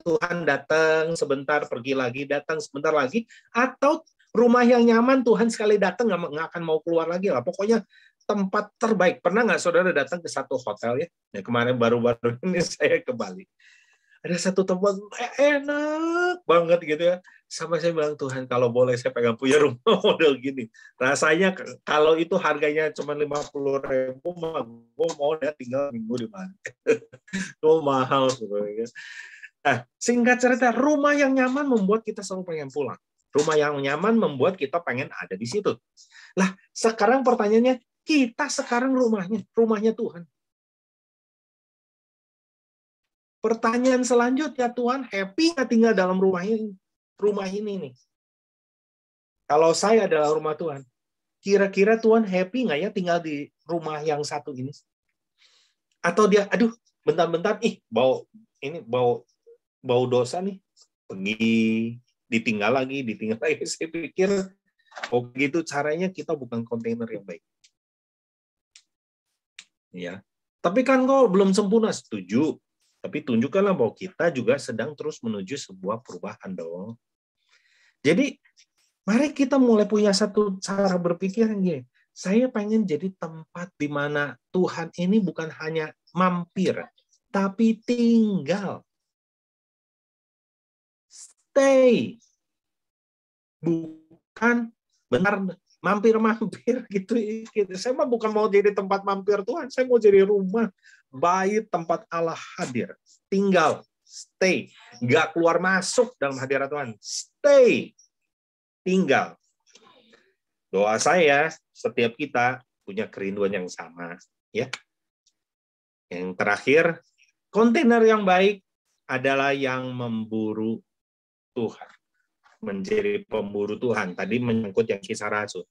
Tuhan datang sebentar, pergi lagi, datang sebentar lagi, atau rumah yang nyaman Tuhan sekali datang nggak akan mau keluar lagi lah. Pokoknya tempat terbaik. Pernah nggak saudara datang ke satu hotel ya? Ya kemarin baru-baru ini saya ke Bali. Ada satu tempat enak banget gitu ya. Sampai saya bilang, Tuhan kalau boleh saya pengen punya rumah model gini. Rasanya kalau itu harganya cuma 50.000, gue mau dia tinggal minggu di mana. Itu mahal sebenarnya. Nah, singkat cerita, rumah yang nyaman membuat kita selalu pengen pulang. Rumah yang nyaman membuat kita pengen ada di situ. Lah, sekarang pertanyaannya, kita sekarang rumahnya Tuhan. Pertanyaan selanjutnya, Tuhan happy nggak tinggal dalam rumah ini nih? Kalau saya adalah rumah Tuhan, kira-kira Tuhan happy nggak ya tinggal di rumah yang satu ini? Atau dia, aduh, bentar-bentar, bau dosa nih, pergi, ditinggal lagi. Saya pikir, begitu caranya kita bukan kontainer yang baik. Ya, tapi kan kok belum sempurna, setuju. Tapi tunjukkanlah bahwa kita juga sedang terus menuju sebuah perubahan dong. Jadi, mari kita mulai punya satu cara berpikir yang gini. Saya pengen jadi tempat di mana Tuhan ini bukan hanya mampir, tapi tinggal. Stay. Bukan benar mampir-mampir gitu. Saya mah bukan mau jadi tempat mampir Tuhan, saya mau jadi rumah, bait tempat Allah hadir. Tinggal, stay. Nggak keluar masuk dalam hadirat Tuhan. Stay. tinggal. Doa saya, setiap kita punya kerinduan yang sama. Ya. Yang terakhir, kontainer yang baik adalah yang memburu Tuhan. Menjadi pemburu Tuhan. Tadi menyangkut yang kisah rasul.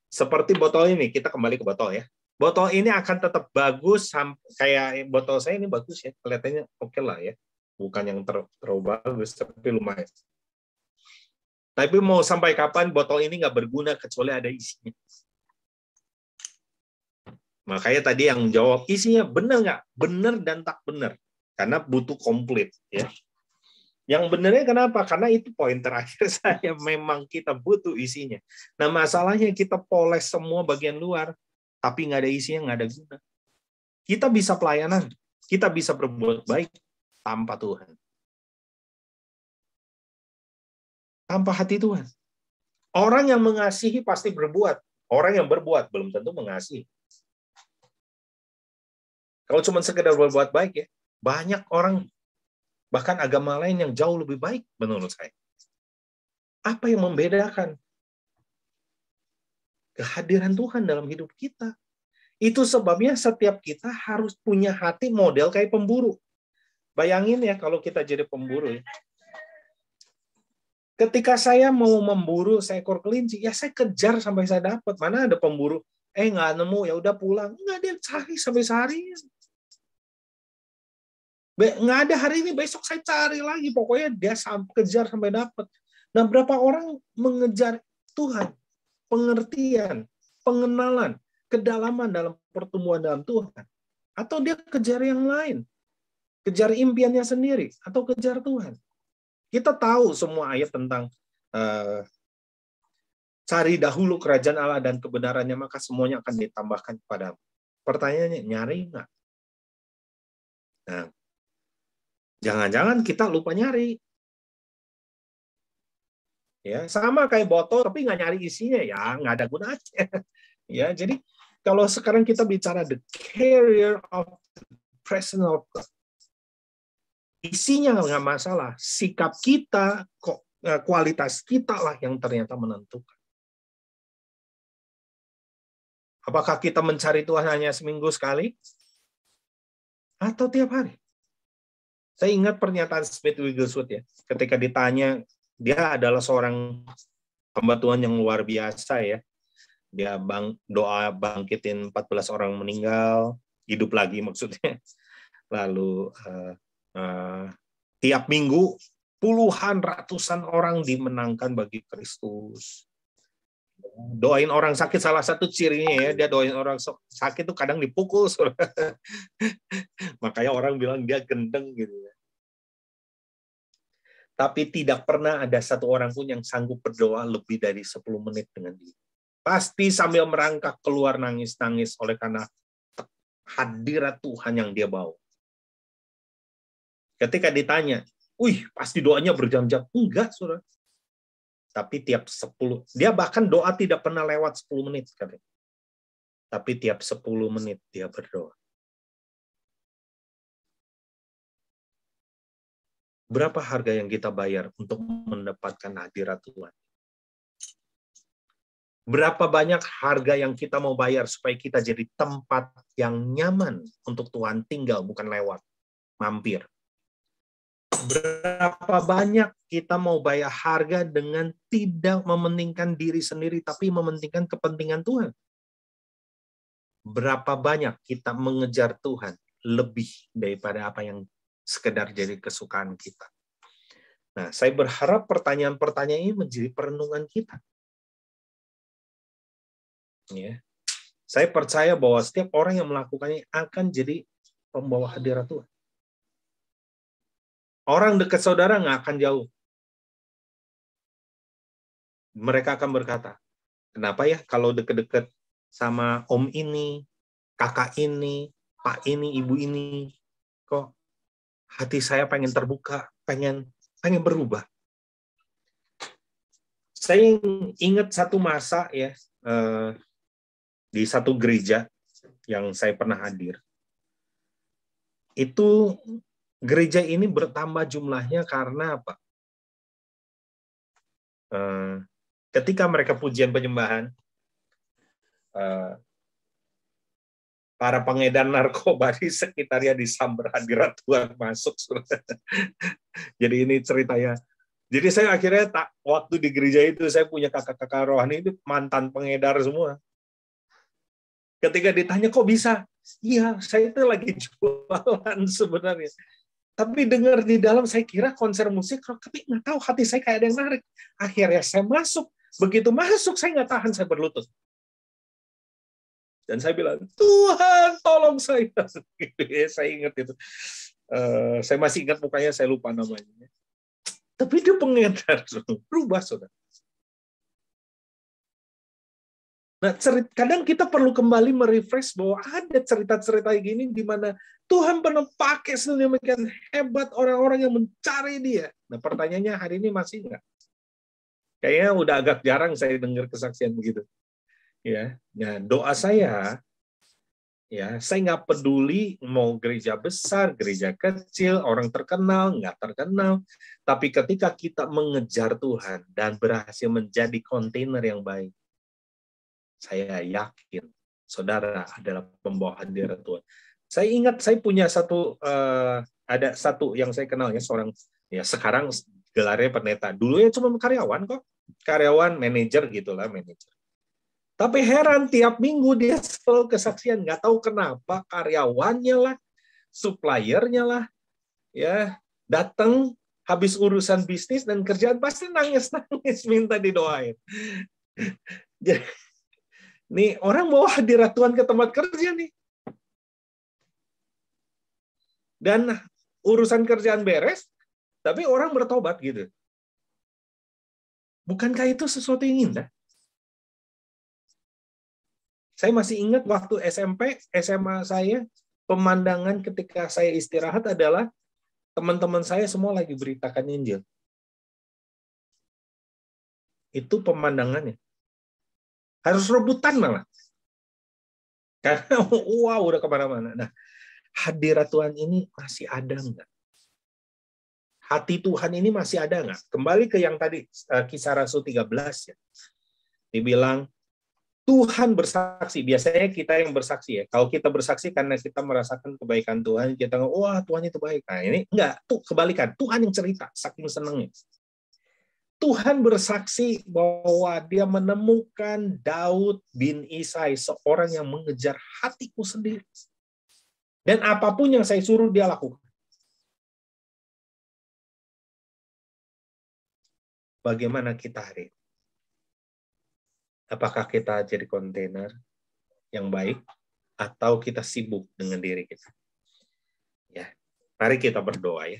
Seperti botol ini, kita kembali ke botol ya. Botol ini akan tetap bagus, kayak botol saya ini bagus ya, kelihatannya oke lah ya. Bukan yang terlalu bagus, tapi lumayan. Tapi mau sampai kapan botol ini nggak berguna kecuali ada isinya. Makanya tadi yang jawab, isinya benar nggak? Benar dan tak benar. Karena butuh komplit. Ya. Yang benarnya kenapa? Karena itu poin terakhir saya, memang kita butuh isinya. Nah masalahnya kita poles semua bagian luar, tapi nggak ada isinya, nggak ada guna. Kita bisa pelayanan, kita bisa berbuat baik tanpa Tuhan. Tanpa hati Tuhan. Orang yang mengasihi pasti berbuat. Orang yang berbuat belum tentu mengasihi. Kalau cuma sekedar berbuat baik ya, banyak orang, bahkan agama lain yang jauh lebih baik menurut saya. Apa yang membedakan? Kehadiran Tuhan dalam hidup kita. Itu sebabnya setiap kita harus punya hati model kayak pemburu. Bayangin ya kalau kita jadi pemburu. Ya. Ketika saya mau memburu seekor kelinci, ya saya kejar sampai saya dapat. Mana ada pemburu, nggak nemu, ya udah pulang. Nggak, dia cari sampai seharian. Nggak ada hari ini, besok saya cari lagi. Pokoknya dia kejar sampai dapat. Nah, berapa orang mengejar Tuhan? Pengertian, pengenalan, kedalaman dalam pertemuan dalam Tuhan. Atau dia kejar yang lain. Kejar impiannya sendiri. Atau kejar Tuhan. Kita tahu semua ayat tentang cari dahulu kerajaan Allah dan kebenarannya, maka semuanya akan ditambahkan kepadamu. Pertanyaannya, nyari nggak? Nah, jangan-jangan kita lupa nyari. Ya, sama kayak botol tapi nggak nyari isinya, ya nggak ada gunanya. Ya, jadi kalau sekarang kita bicara the carrier of the presence of God, isinya nggak masalah, sikap kita, kualitas kita lah yang ternyata menentukan. Apakah kita mencari Tuhan hanya seminggu sekali atau tiap hari? Saya ingat pernyataan Smith Wigglesworth ya, ketika ditanya, dia adalah seorang hamba Tuhan yang luar biasa ya. Dia doa bangkitin 14 orang meninggal, hidup lagi maksudnya. Lalu tiap minggu puluhan ratusan orang dimenangkan bagi Kristus. Doain orang sakit, salah satu cirinya ya, dia doain orang sakit tuh kadang dipukul. Makanya orang bilang dia gendeng gitu ya. Tapi tidak pernah ada satu orang pun yang sanggup berdoa lebih dari 10 menit dengan dia. Pasti sambil merangkak keluar nangis-nangis oleh karena hadirat Tuhan yang dia bawa. Ketika ditanya, pasti doanya berjam-jam. Enggak, saudara. Tapi tiap 10, dia bahkan doa tidak pernah lewat 10 menit. Katanya. Tapi tiap 10 menit dia berdoa. Berapa harga yang kita bayar untuk mendapatkan hadirat Tuhan? Berapa banyak harga yang kita mau bayar supaya kita jadi tempat yang nyaman untuk Tuhan tinggal, bukan lewat, mampir. Berapa banyak kita mau bayar harga dengan tidak mementingkan diri sendiri, tapi mementingkan kepentingan Tuhan. Berapa banyak kita mengejar Tuhan lebih daripada apa yang sekedar jadi kesukaan kita. Nah, saya berharap pertanyaan-pertanyaan ini menjadi perenungan kita. Ya. Saya percaya bahwa setiap orang yang melakukannya akan jadi pembawa hadirat Tuhan. Orang dekat saudara nggak akan jauh. Mereka akan berkata, kenapa ya kalau deket-deket sama om ini, kakak ini, pak ini, ibu ini, kok hati saya pengen terbuka, pengen berubah. Saya ingat satu masa ya, di satu gereja yang saya pernah hadir. Itu gereja ini bertambah jumlahnya karena apa? ketika mereka pujian penyembahan, para pengedar narkoba di sekitarnya disambar hadirat Tuhan masuk. Jadi ini ceritanya. Jadi saya akhirnya waktu di gereja itu saya punya kakak-kakak rohani itu mantan pengedar semua. Ketika ditanya kok bisa? Iya, saya itu lagi jualan sebenarnya. Tapi dengar di dalam saya kira konser musik, tapi nggak tahu hati saya kayak ada yang narik. Akhirnya saya masuk. Begitu masuk saya nggak tahan, saya berlutut. Dan saya bilang, Tuhan tolong saya. Saya ingat itu. Saya masih ingat mukanya, saya lupa namanya. Tapi dia pengedar, berubah, saudara. Nah, kadang kita perlu kembali merefresh bahwa ada cerita-cerita gini di mana Tuhan pernah pakai sedemikian hebat orang-orang yang mencari Dia. Nah, pertanyaannya hari ini masih nggak? Kayaknya udah agak jarang saya dengar kesaksian begitu. Ya, nah, doa saya, ya, saya nggak peduli mau gereja besar, gereja kecil, orang terkenal, nggak terkenal. Tapi ketika kita mengejar Tuhan dan berhasil menjadi kontainer yang baik, saya yakin saudara adalah pembawa hadirat Tuhan. Saya ingat saya punya ada satu yang saya kenal ya, seorang ya sekarang gelarnya pendeta. Dulunya cuma karyawan kok, karyawan manajer gitulah manajer. Tapi heran tiap minggu dia selalu kesaksian, nggak tahu kenapa karyawannya lah, suppliernya lah, ya datang habis urusan bisnis dan kerjaan pasti nangis minta didoain. Jadi, nih orang bawa hadirat Tuhan ke tempat kerja nih, dan urusan kerjaan beres, tapi orang bertobat gitu. Bukankah itu sesuatu yang indah? Saya masih ingat waktu SMP, SMA saya, pemandangan ketika saya istirahat adalah teman-teman saya semua lagi beritakan Injil. Itu pemandangannya. Harus rebutan malah. Karena wow, udah kemana-mana. Nah, hadirat Tuhan ini masih ada nggak? Hati Tuhan ini masih ada nggak? Kembali ke yang tadi, Kisah Rasul 13 ya. Dibilang, Tuhan bersaksi. Biasanya kita yang bersaksi ya. Kalau kita bersaksi karena kita merasakan kebaikan Tuhan, kita ngomong, wah Tuhan itu baik. Nah ini enggak, tuh kebalikan. Tuhan yang cerita, saking senangnya. Tuhan bersaksi bahwa dia menemukan Daud bin Isai, seorang yang mengejar hatiku sendiri. Dan apapun yang saya suruh dia lakukan. Bagaimana kita hari ini? Apakah kita jadi kontainer yang baik atau kita sibuk dengan diri kita? Ya, mari kita berdoa ya.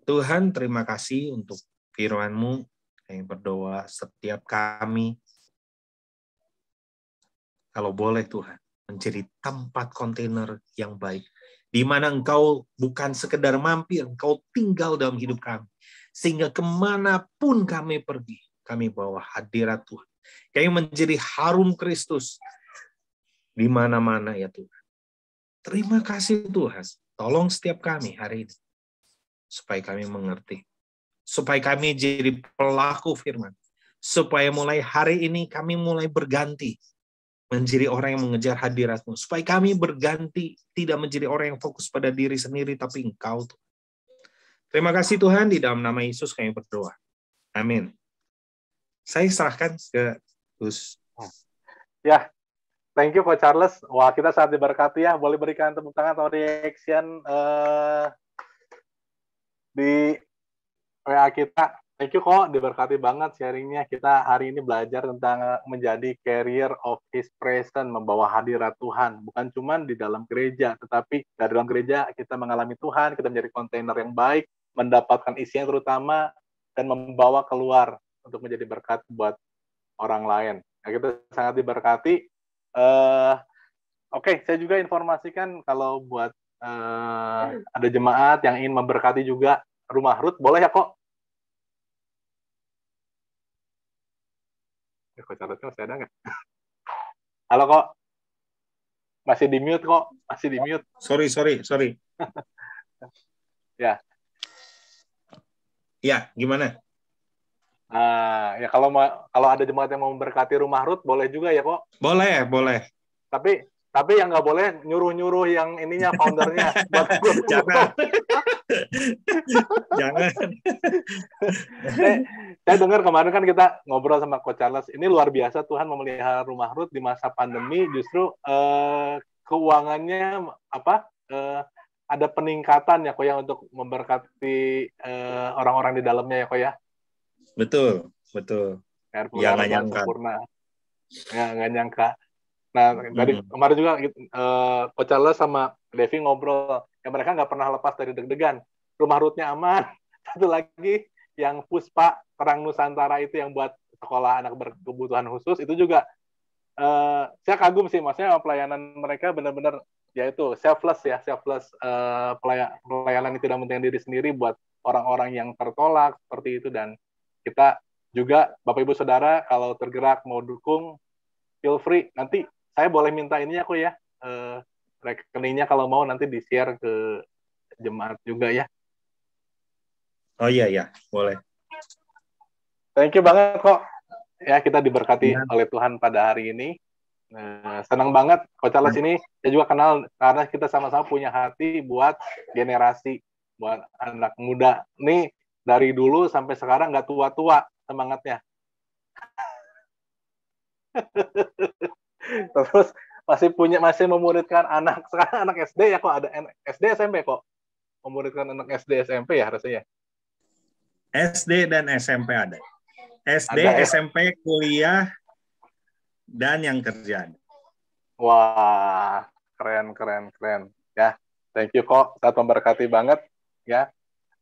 Tuhan, terima kasih untuk firman-Mu yang berdoa setiap kami. Kalau boleh Tuhan, menjadi tempat kontainer yang baik. Di mana Engkau bukan sekedar mampir, Engkau tinggal dalam hidup kami. Sehingga kemanapun kami pergi, kami bawa hadirat Tuhan. Kami menjadi harum Kristus di mana-mana ya Tuhan. Terima kasih Tuhan. Tolong setiap kami hari ini. Supaya kami mengerti. Supaya kami jadi pelaku firman. Supaya mulai hari ini kami mulai berganti. Menjadi orang yang mengejar hadirat-Mu. Supaya kami berganti. Tidak menjadi orang yang fokus pada diri sendiri. Tapi Engkau Tuhan. Terima kasih Tuhan. Di dalam nama Yesus kami berdoa. Amin. Saya serahkan ke Gus. Ya, thank you Coach Charles. Wah, kita sangat diberkati ya. Boleh berikan tepuk tangan atau reaction di WA kita. Thank you kok, diberkati banget sharingnya. Kita hari ini belajar tentang menjadi carrier of His presence, membawa hadirat Tuhan. Bukan cuma di dalam gereja, tetapi di dalam gereja kita mengalami Tuhan, kita menjadi kontainer yang baik, mendapatkan isinya terutama, dan membawa keluar untuk menjadi berkat buat orang lain. Nah, kita sangat diberkati. Oke, saya juga informasikan kalau buat ada jemaat yang ingin memberkati juga Rumah Ruth, boleh ya kok? Kok catatnya masih ada nggak? Halo kok? Masih di mute kok? Masih di mute. Sorry. Ya. Ya, gimana? Ya kalau ada jemaat yang mau memberkati rumah Ruth boleh juga ya kok. Boleh. Tapi yang nggak boleh nyuruh yang ininya foundernya. Jangan. Jangan. Saya dengar kemarin kan kita ngobrol sama Coach Charles. Ini luar biasa Tuhan memelihara rumah Ruth di masa pandemi. Justru keuangannya ada peningkatan ya kok ya untuk memberkati orang-orang di dalamnya ya kok ya. Betul. Ya nggak nyangka. Ya nggak nyangka. Nah, tadi kemarin juga Coach Charles sama Devi ngobrol, ya mereka nggak pernah lepas dari deg-degan. Rumah Ruth-nya aman. Satu lagi yang Puspa Terang Nusantara itu yang buat sekolah anak berkebutuhan khusus itu juga saya kagum sih, maksudnya pelayanan mereka benar-benar yaitu selfless pelayanan yang tidak mementingkan diri sendiri buat orang-orang yang tertolak seperti itu. Dan kita juga Bapak Ibu Saudara kalau tergerak mau dukung, feel free. Nanti saya boleh minta ini aku ya, rekeningnya kalau mau nanti di-share ke jemaat juga ya. Oh iya, boleh. Thank you banget kok. Ya, kita diberkati oleh Tuhan pada hari ini. Senang banget Coach Charles ini. Saya juga kenal karena kita sama-sama punya hati buat generasi, buat anak muda. Nih, dari dulu sampai sekarang nggak tua-tua semangatnya. Terus masih memuridkan anak SD ya kok, ada SD SMP kok. Memuridkan anak SD SMP ya harusnya. SD dan SMP ada. SD, ada, SMP, kuliah, dan yang kerja. Wah, keren. Ya, thank you kok. Sangat memberkati banget. Ya,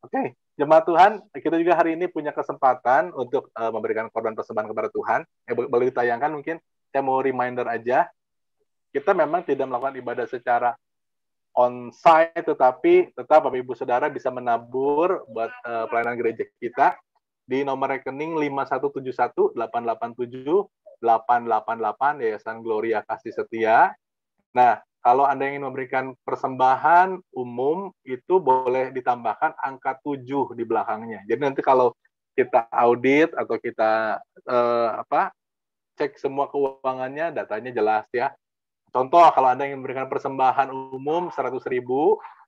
oke. Jemaat Tuhan, kita juga hari ini punya kesempatan untuk memberikan korban persembahan kepada Tuhan. Boleh ditayangkan mungkin. Saya mau reminder aja. Kita memang tidak melakukan ibadah secara on-site, tetapi tetap Bapak Ibu Saudara bisa menabur buat pelayanan gereja kita di nomor rekening 5171-887-888 Yayasan Gloria Kasih Setia. Nah, kalau Anda ingin memberikan persembahan umum, itu boleh ditambahkan angka 7 di belakangnya. Jadi nanti kalau kita audit atau kita cek semua keuangannya, datanya jelas ya. Contoh, kalau Anda ingin memberikan persembahan umum 100.000,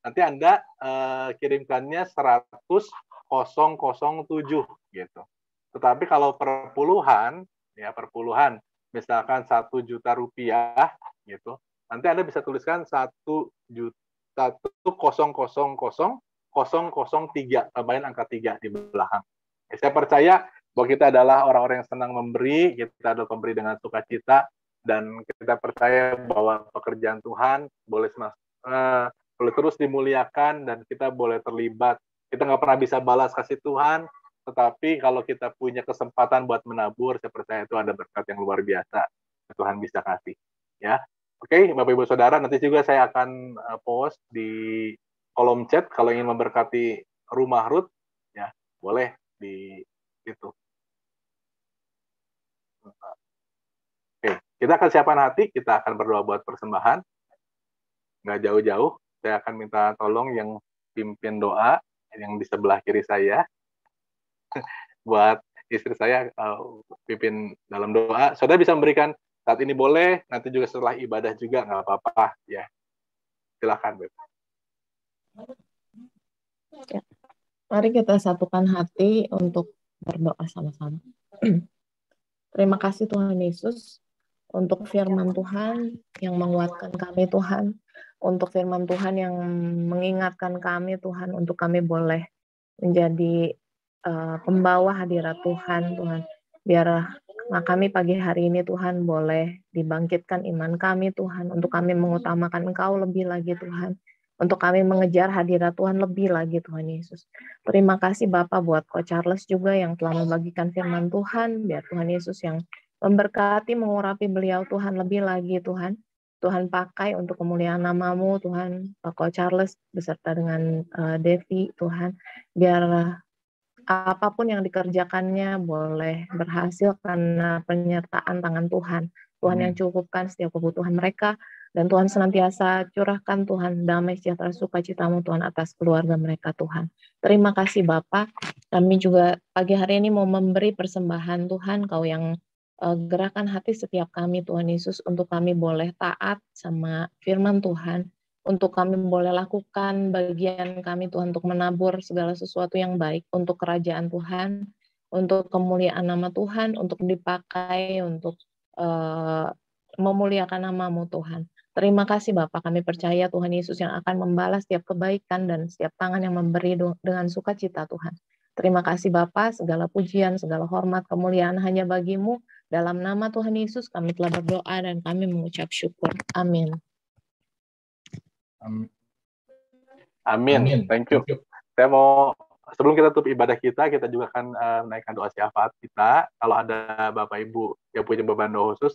nanti Anda kirimkannya 100.007 gitu. Tetapi kalau perpuluhan, misalkan 1 juta rupiah gitu, nanti Anda bisa tuliskan 100.003, tambahin angka 3 di belakang. Saya percaya bahwa kita adalah orang-orang yang senang memberi, kita adalah pemberi dengan sukacita, dan kita percaya bahwa pekerjaan Tuhan boleh terus dimuliakan dan kita boleh terlibat. Kita nggak pernah bisa balas kasih Tuhan, tetapi kalau kita punya kesempatan buat menabur, saya percaya itu ada berkat yang luar biasa Tuhan bisa kasih. Ya, oke, Bapak Ibu Saudara, nanti juga saya akan post di kolom chat kalau ingin memberkati rumah Ruth, ya boleh di itu. Oke, kita akan siapkan hati, kita akan berdoa buat persembahan. Nggak jauh-jauh, saya akan minta tolong yang pimpin doa, yang di sebelah kiri saya, buat istri saya pimpin dalam doa. Saudara bisa memberikan saat ini boleh, nanti juga setelah ibadah juga, nggak apa-apa. Ya, silakan, Beb. Ya. Mari kita satukan hati untuk berdoa sama-sama. Terima kasih Tuhan Yesus untuk firman Tuhan yang menguatkan kami Tuhan, untuk firman Tuhan yang mengingatkan kami Tuhan, untuk kami boleh menjadi pembawa hadirat Tuhan Tuhan. Biar kami pagi hari ini Tuhan boleh dibangkitkan iman kami Tuhan, untuk kami mengutamakan Engkau lebih lagi Tuhan, untuk kami mengejar hadirat Tuhan lebih lagi Tuhan Yesus. Terima kasih Bapak buat Coach Charles juga yang telah membagikan firman Tuhan, biar Tuhan Yesus yang memberkati, mengurapi beliau Tuhan lebih lagi Tuhan. Tuhan pakai untuk kemuliaan nama-Mu Tuhan, Coach Charles beserta dengan Devi Tuhan, biar apapun yang dikerjakannya boleh berhasil karena penyertaan tangan Tuhan. Tuhan yang cukupkan setiap kebutuhan mereka. Dan Tuhan senantiasa curahkan Tuhan damai sejahtera sukacita-Mu Tuhan atas keluarga mereka Tuhan. Terima kasih Bapa. Kami juga pagi hari ini mau memberi persembahan Tuhan, Kau yang gerakan hati setiap kami Tuhan Yesus, untuk kami boleh taat sama firman Tuhan, untuk kami boleh lakukan bagian kami Tuhan untuk menabur segala sesuatu yang baik untuk kerajaan Tuhan, untuk kemuliaan nama Tuhan, untuk dipakai untuk memuliakan nama-Mu Tuhan. Terima kasih Bapak, kami percaya Tuhan Yesus yang akan membalas setiap kebaikan dan setiap tangan yang memberi dengan sukacita Tuhan. Terima kasih Bapak, segala pujian, segala hormat, kemuliaan hanya bagi-Mu. Dalam nama Tuhan Yesus kami telah berdoa dan kami mengucap syukur. Amin. Amin. Thank you. Saya mau, sebelum kita tutup ibadah kita juga akan menaikkan doa syafaat kita. Kalau ada Bapak Ibu yang punya beban doa khusus,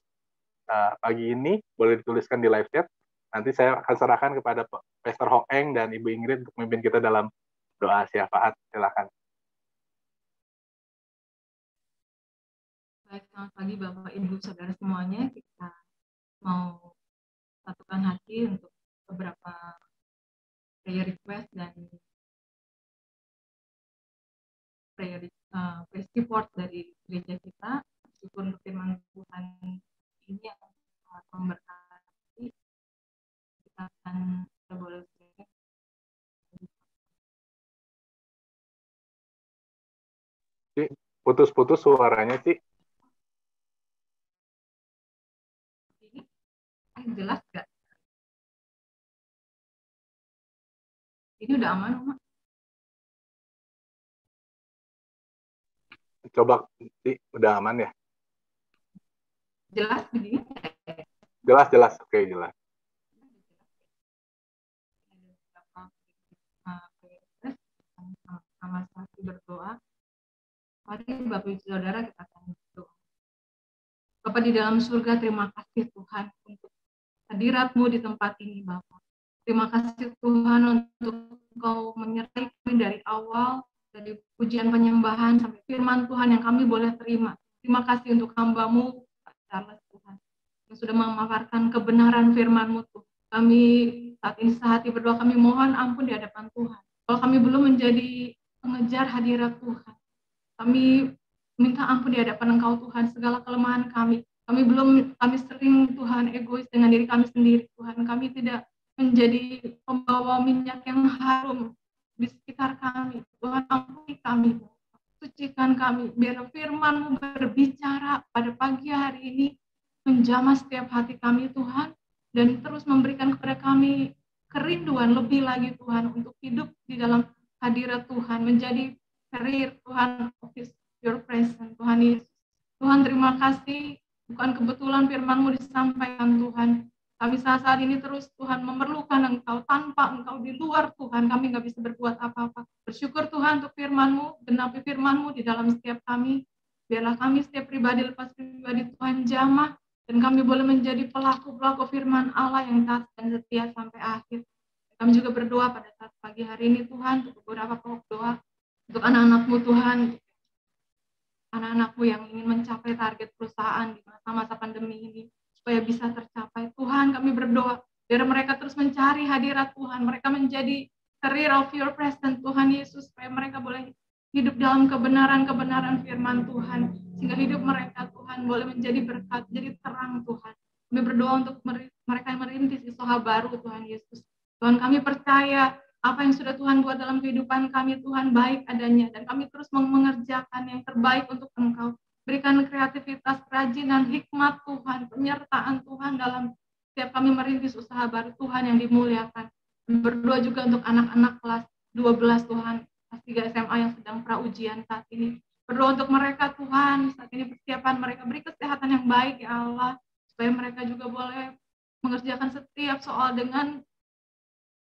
pagi ini boleh dituliskan di live chat. Nanti saya akan serahkan kepada Pastor Hoeng dan Ibu Ingrid untuk memimpin kita dalam doa syafaat. Silakan. Baik, selamat pagi Bapak Ibu Saudara semuanya. Kita mau satukan hati untuk beberapa prayer request dan prayer report dari gereja kita. Syukur untuk firman Tuhan ini yang memberkati kita, akan boleh Putus-putus suaranya sih. Jelas nggak? Ini udah aman, Oma? Coba, udah aman ya? Jelas begini? Jelas. Oke, jelas. Sama-sama berdoa. Mari Bapak Ibu Saudara kita akan berdoa. Bapa di dalam surga, terima kasih Tuhan untuk hadirat-Mu di tempat ini Bapak. Terima kasih Tuhan untuk Engkau menyertai kami dari awal, dari pujian penyembahan sampai firman Tuhan yang kami boleh terima. Terima kasih untuk hamba-Mu, Pak Charles Tuhan, yang sudah memaparkan kebenaran firman-Mu Tuhan. Kami saat ini sehati berdoa, kami mohon ampun di hadapan Tuhan. Kalau kami belum menjadi pengejar hadirat Tuhan, kami minta ampun di hadapan Engkau Tuhan, segala kelemahan kami. Kami sering Tuhan egois dengan diri kami sendiri Tuhan. Kami tidak menjadi pembawa minyak yang harum di sekitar kami. Tuhan ampuni kami, sucikan kami, biar firman-Mu berbicara pada pagi hari ini, menjamah setiap hati kami Tuhan, dan terus memberikan kepada kami kerinduan lebih lagi Tuhan untuk hidup di dalam hadirat Tuhan, menjadi career Tuhan, office your presence Tuhan Yesus. Tuhan terima kasih, bukan kebetulan firman-Mu disampaikan Tuhan. Kami saat ini terus Tuhan memerlukan Engkau, tanpa Engkau di luar Tuhan kami nggak bisa berbuat apa-apa. Bersyukur Tuhan untuk firman-Mu, genapi firman-Mu di dalam setiap kami. Biarlah kami setiap pribadi lepas pribadi Tuhan jamah, dan kami boleh menjadi pelaku-pelaku firman Allah yang taat dan setia sampai akhir. Kami juga berdoa pada saat pagi hari ini Tuhan, untuk beberapa pokok doa, untuk anak-anak-Mu Tuhan, anak-anak-Mu yang ingin mencapai target perusahaan di masa-masa pandemi ini, supaya bisa tercapai. Tuhan, kami berdoa, biar mereka terus mencari hadirat Tuhan, mereka menjadi career of your presence Tuhan Yesus, supaya mereka boleh hidup dalam kebenaran-kebenaran firman Tuhan, sehingga hidup mereka Tuhan boleh menjadi berkat, jadi terang Tuhan. Kami berdoa untuk mereka yang merintis usaha baru Tuhan Yesus. Tuhan, kami percaya apa yang sudah Tuhan buat dalam kehidupan kami Tuhan baik adanya, dan kami terus mengerjakan yang terbaik untuk Engkau. Berikan kreativitas, kerajinan, hikmat Tuhan, penyertaan Tuhan dalam setiap kami merintis usaha baru Tuhan yang dimuliakan. Berdoa juga untuk anak-anak kelas 12 Tuhan, kelas 3 SMA yang sedang pra-ujian saat ini. Berdoa untuk mereka Tuhan, saat ini persiapan mereka, beri kesehatan yang baik ya Allah, supaya mereka juga boleh mengerjakan setiap soal dengan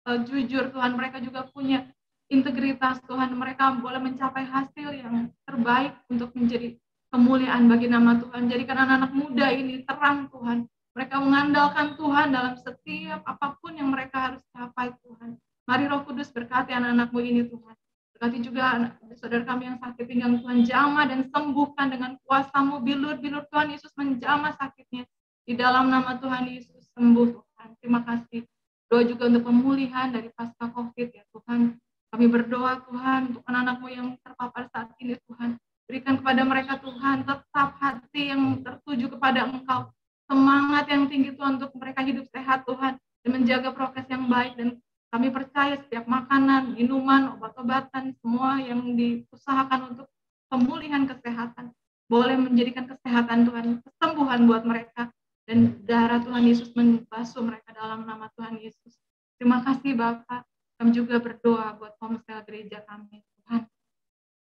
jujur Tuhan. Mereka juga punya integritas Tuhan, mereka boleh mencapai hasil yang terbaik untuk menjadi kemuliaan bagi nama Tuhan. Jadikan anak-anak muda ini terang Tuhan. Mereka mengandalkan Tuhan dalam setiap apapun yang mereka harus capai Tuhan. Mari Roh Kudus berkati anak-anak-Mu ini Tuhan. Berkati juga saudara kami yang sakit pinggang Tuhan, jamah dan sembuhkan dengan kuasa-Mu. Bilur-bilur Tuhan Yesus menjamah sakitnya. Di dalam nama Tuhan Yesus sembuh Tuhan. Tuhan. Terima kasih. Doa juga untuk pemulihan dari pasca COVID ya Tuhan. Kami berdoa Tuhan untuk anak-anak-Mu yang terpapar saat ini Tuhan. Berikan kepada mereka Tuhan tetap hati yang tertuju kepada Engkau. Semangat yang tinggi Tuhan untuk mereka hidup sehat Tuhan. Dan menjaga prokes yang baik. Dan kami percaya setiap makanan, minuman, obat-obatan, semua yang diusahakan untuk pemulihan kesehatan. Boleh menjadikan kesehatan Tuhan, kesembuhan buat mereka. Dan darah Tuhan Yesus membasuh mereka dalam nama Tuhan Yesus. Terima kasih Bapak. Kami juga berdoa buat komsel gereja kami Tuhan.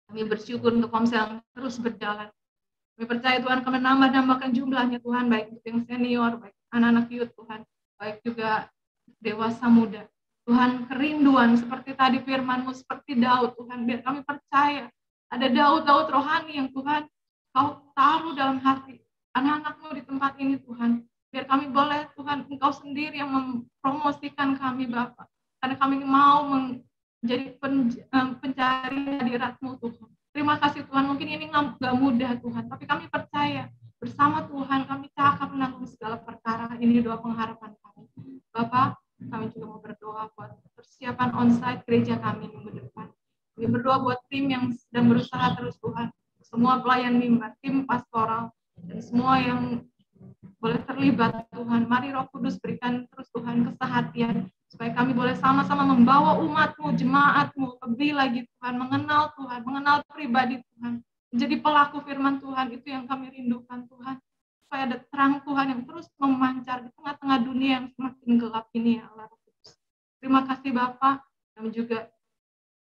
Kami bersyukur untuk komsel yang terus berjalan. Kami percaya Tuhan akan menambahkan jumlahnya Tuhan, baik untuk yang senior, baik anak-anak youth Tuhan, baik juga dewasa muda. Tuhan kerinduan seperti tadi firman-Mu, seperti Daud Tuhan, biar kami percaya ada Daud rohani yang Tuhan Kau taruh dalam hati anak-anak-Mu di tempat ini Tuhan. Biar kami boleh Tuhan, Engkau sendiri yang mempromosikan kami Bapak. Karena kami mau menjadi pencari hadirat-Mu Tuhan. Terima kasih Tuhan, mungkin ini nggak mudah Tuhan. Tapi kami percaya bersama Tuhan kami cakap menanggung segala perkara. Ini doa pengharapan kami. Bapak, kami juga mau berdoa buat persiapan onsite gereja kami minggu depan. Kami berdoa buat tim yang sedang berusaha terus Tuhan. Semua pelayan mimbar, tim pastoral, dan semua yang boleh terlibat Tuhan. Mari Roh Kudus berikan terus Tuhan kesehatian, supaya kami boleh sama-sama membawa umat-Mu, jemaat-Mu, lebih lagi Tuhan, mengenal Tuhan, mengenal pribadi Tuhan. Menjadi pelaku firman Tuhan, itu yang kami rindukan Tuhan. Supaya ada terang Tuhan yang terus memancar di tengah-tengah dunia yang semakin gelap ini ya Allah Roh Kudus. Terima kasih Bapak, kami juga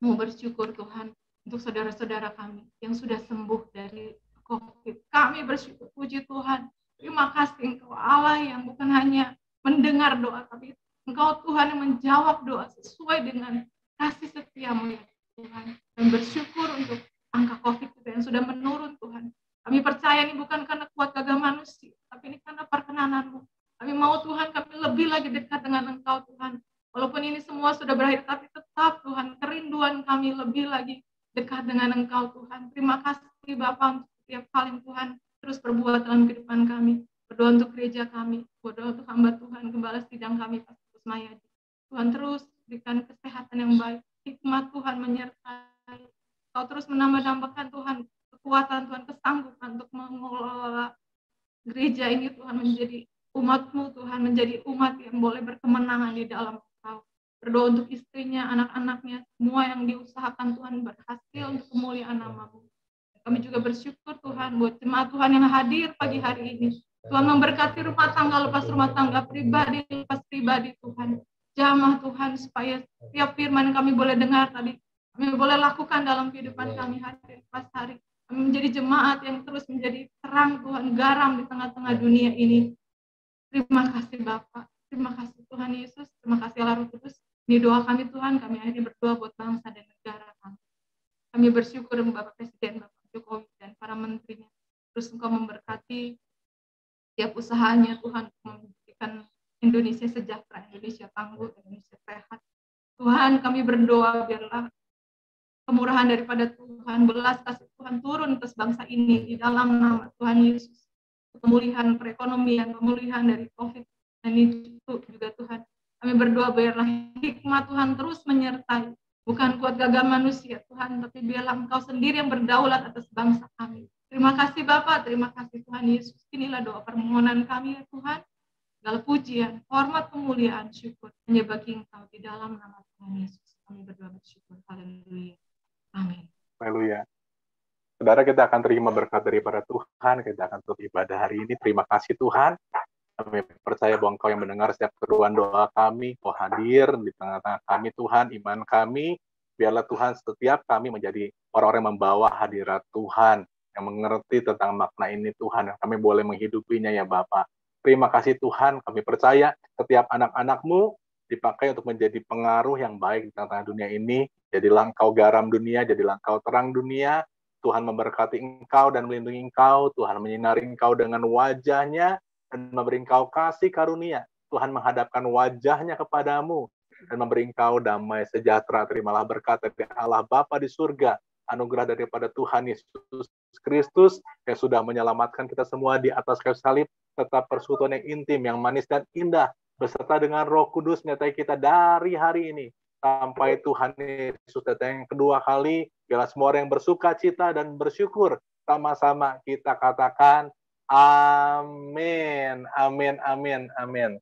mau bersyukur Tuhan untuk saudara-saudara kami yang sudah sembuh dari COVID. Kami bersyukur, puji Tuhan. Terima kasih Engkau Allah yang bukan hanya mendengar doa, tapi Engkau Tuhan yang menjawab doa sesuai dengan kasih setia-Mu ya Tuhan. Dan bersyukur untuk angka COVID kita yang sudah menurun Tuhan. Kami percaya ini bukan karena kuat gagah manusia, tapi ini karena perkenanan-Mu. Kami mau Tuhan, kami lebih lagi dekat dengan Engkau Tuhan. Walaupun ini semua sudah berakhir, tapi tetap Tuhan, kerinduan kami lebih lagi dekat dengan Engkau Tuhan. Terima kasih Bapak untuk setiap hal yang Tuhan terus berbuat dalam kehidupan kami. Berdoa untuk gereja kami, berdoa untuk hamba Tuhan, gembala sidang kami, Pastor Kusmayadi. Tuhan terus berikan kesehatan yang baik, hikmat Tuhan menyertai. Kau terus menambahkan Tuhan, kekuatan Tuhan, kesanggupan untuk mengelola gereja ini Tuhan menjadi umat-Mu Tuhan, menjadi umat yang boleh berkemenangan di dalam Engkau. Berdoa untuk istrinya, anak-anaknya, semua yang diusahakan Tuhan berhasil untuk kemuliaan nama-Mu. Kami juga bersyukur Tuhan buat jemaat Tuhan yang hadir pagi hari ini. Tuhan memberkati rumah tangga lepas rumah tangga, pribadi lepas pribadi Tuhan. Jamah Tuhan supaya setiap firman yang kami boleh dengar tadi, kami boleh lakukan dalam kehidupan kami hari lepas hari. Kami menjadi jemaat yang terus menjadi terang Tuhan, garam di tengah-tengah dunia ini. Terima kasih Bapak, terima kasih Tuhan Yesus, terima kasih Allah Roh Kudus. Ini doa kami Tuhan, kami akhirnya berdoa buat bangsa dan negara kami. Kami bersyukur Bapak Presiden, Bapak Jokowi, dan para menterinya. Terus Engkau memberkati setiap usahanya Tuhan, memberikan Indonesia sejahtera, Indonesia tangguh, Indonesia sehat. Tuhan kami berdoa biarlah kemurahan daripada Tuhan, belas kasih Tuhan turun atas bangsa ini di dalam nama Tuhan Yesus. Pemulihan perekonomian, pemulihan dari COVID, dan itu juga Tuhan. Kami berdoa biarlah hikmat Tuhan terus menyertai. Bukan kuat gagah manusia Tuhan, tapi biarlah Engkau sendiri yang berdaulat atas bangsa kami. Terima kasih Bapak, terima kasih Tuhan Yesus. Inilah doa permohonan kami ya Tuhan. Segala pujian, hormat, kemuliaan, syukur hanya bagi Engkau di dalam nama Tuhan Yesus. Kami berdoa bersyukur. Haleluya. Amin. Haleluya. Saudara, kita akan terima berkat daripada Tuhan. Kita akan tutup ibadah hari ini. Terima kasih Tuhan. Kami percaya bahwa Engkau yang mendengar setiap seruan doa kami, Kau hadir di tengah-tengah kami Tuhan, iman kami, biarlah Tuhan setiap kami menjadi orang-orang yang membawa hadirat Tuhan, yang mengerti tentang makna ini Tuhan, yang kami boleh menghidupinya ya Bapa. Terima kasih Tuhan, kami percaya setiap anak-anak-Mu dipakai untuk menjadi pengaruh yang baik di tengah-tengah dunia ini, jadilah Engkau garam dunia, jadilah Engkau terang dunia, Tuhan memberkati Engkau dan melindungi Engkau, Tuhan menyinari Engkau dengan wajah-Nya, dan memberi Engkau kasih karunia. Tuhan menghadapkan wajah-Nya kepadamu dan memberi Engkau damai sejahtera. Terimalah berkat dari Allah Bapa di surga, anugerah daripada Tuhan Yesus Kristus yang sudah menyelamatkan kita semua di atas kayu salib, tetap persekutuan yang intim, yang manis dan indah beserta dengan Roh Kudus menyertai kita dari hari ini sampai Tuhan Yesus datang yang kedua kali. Biarlah semua orang yang bersuka cita dan bersyukur sama-sama kita katakan amin, amin, amin, amin.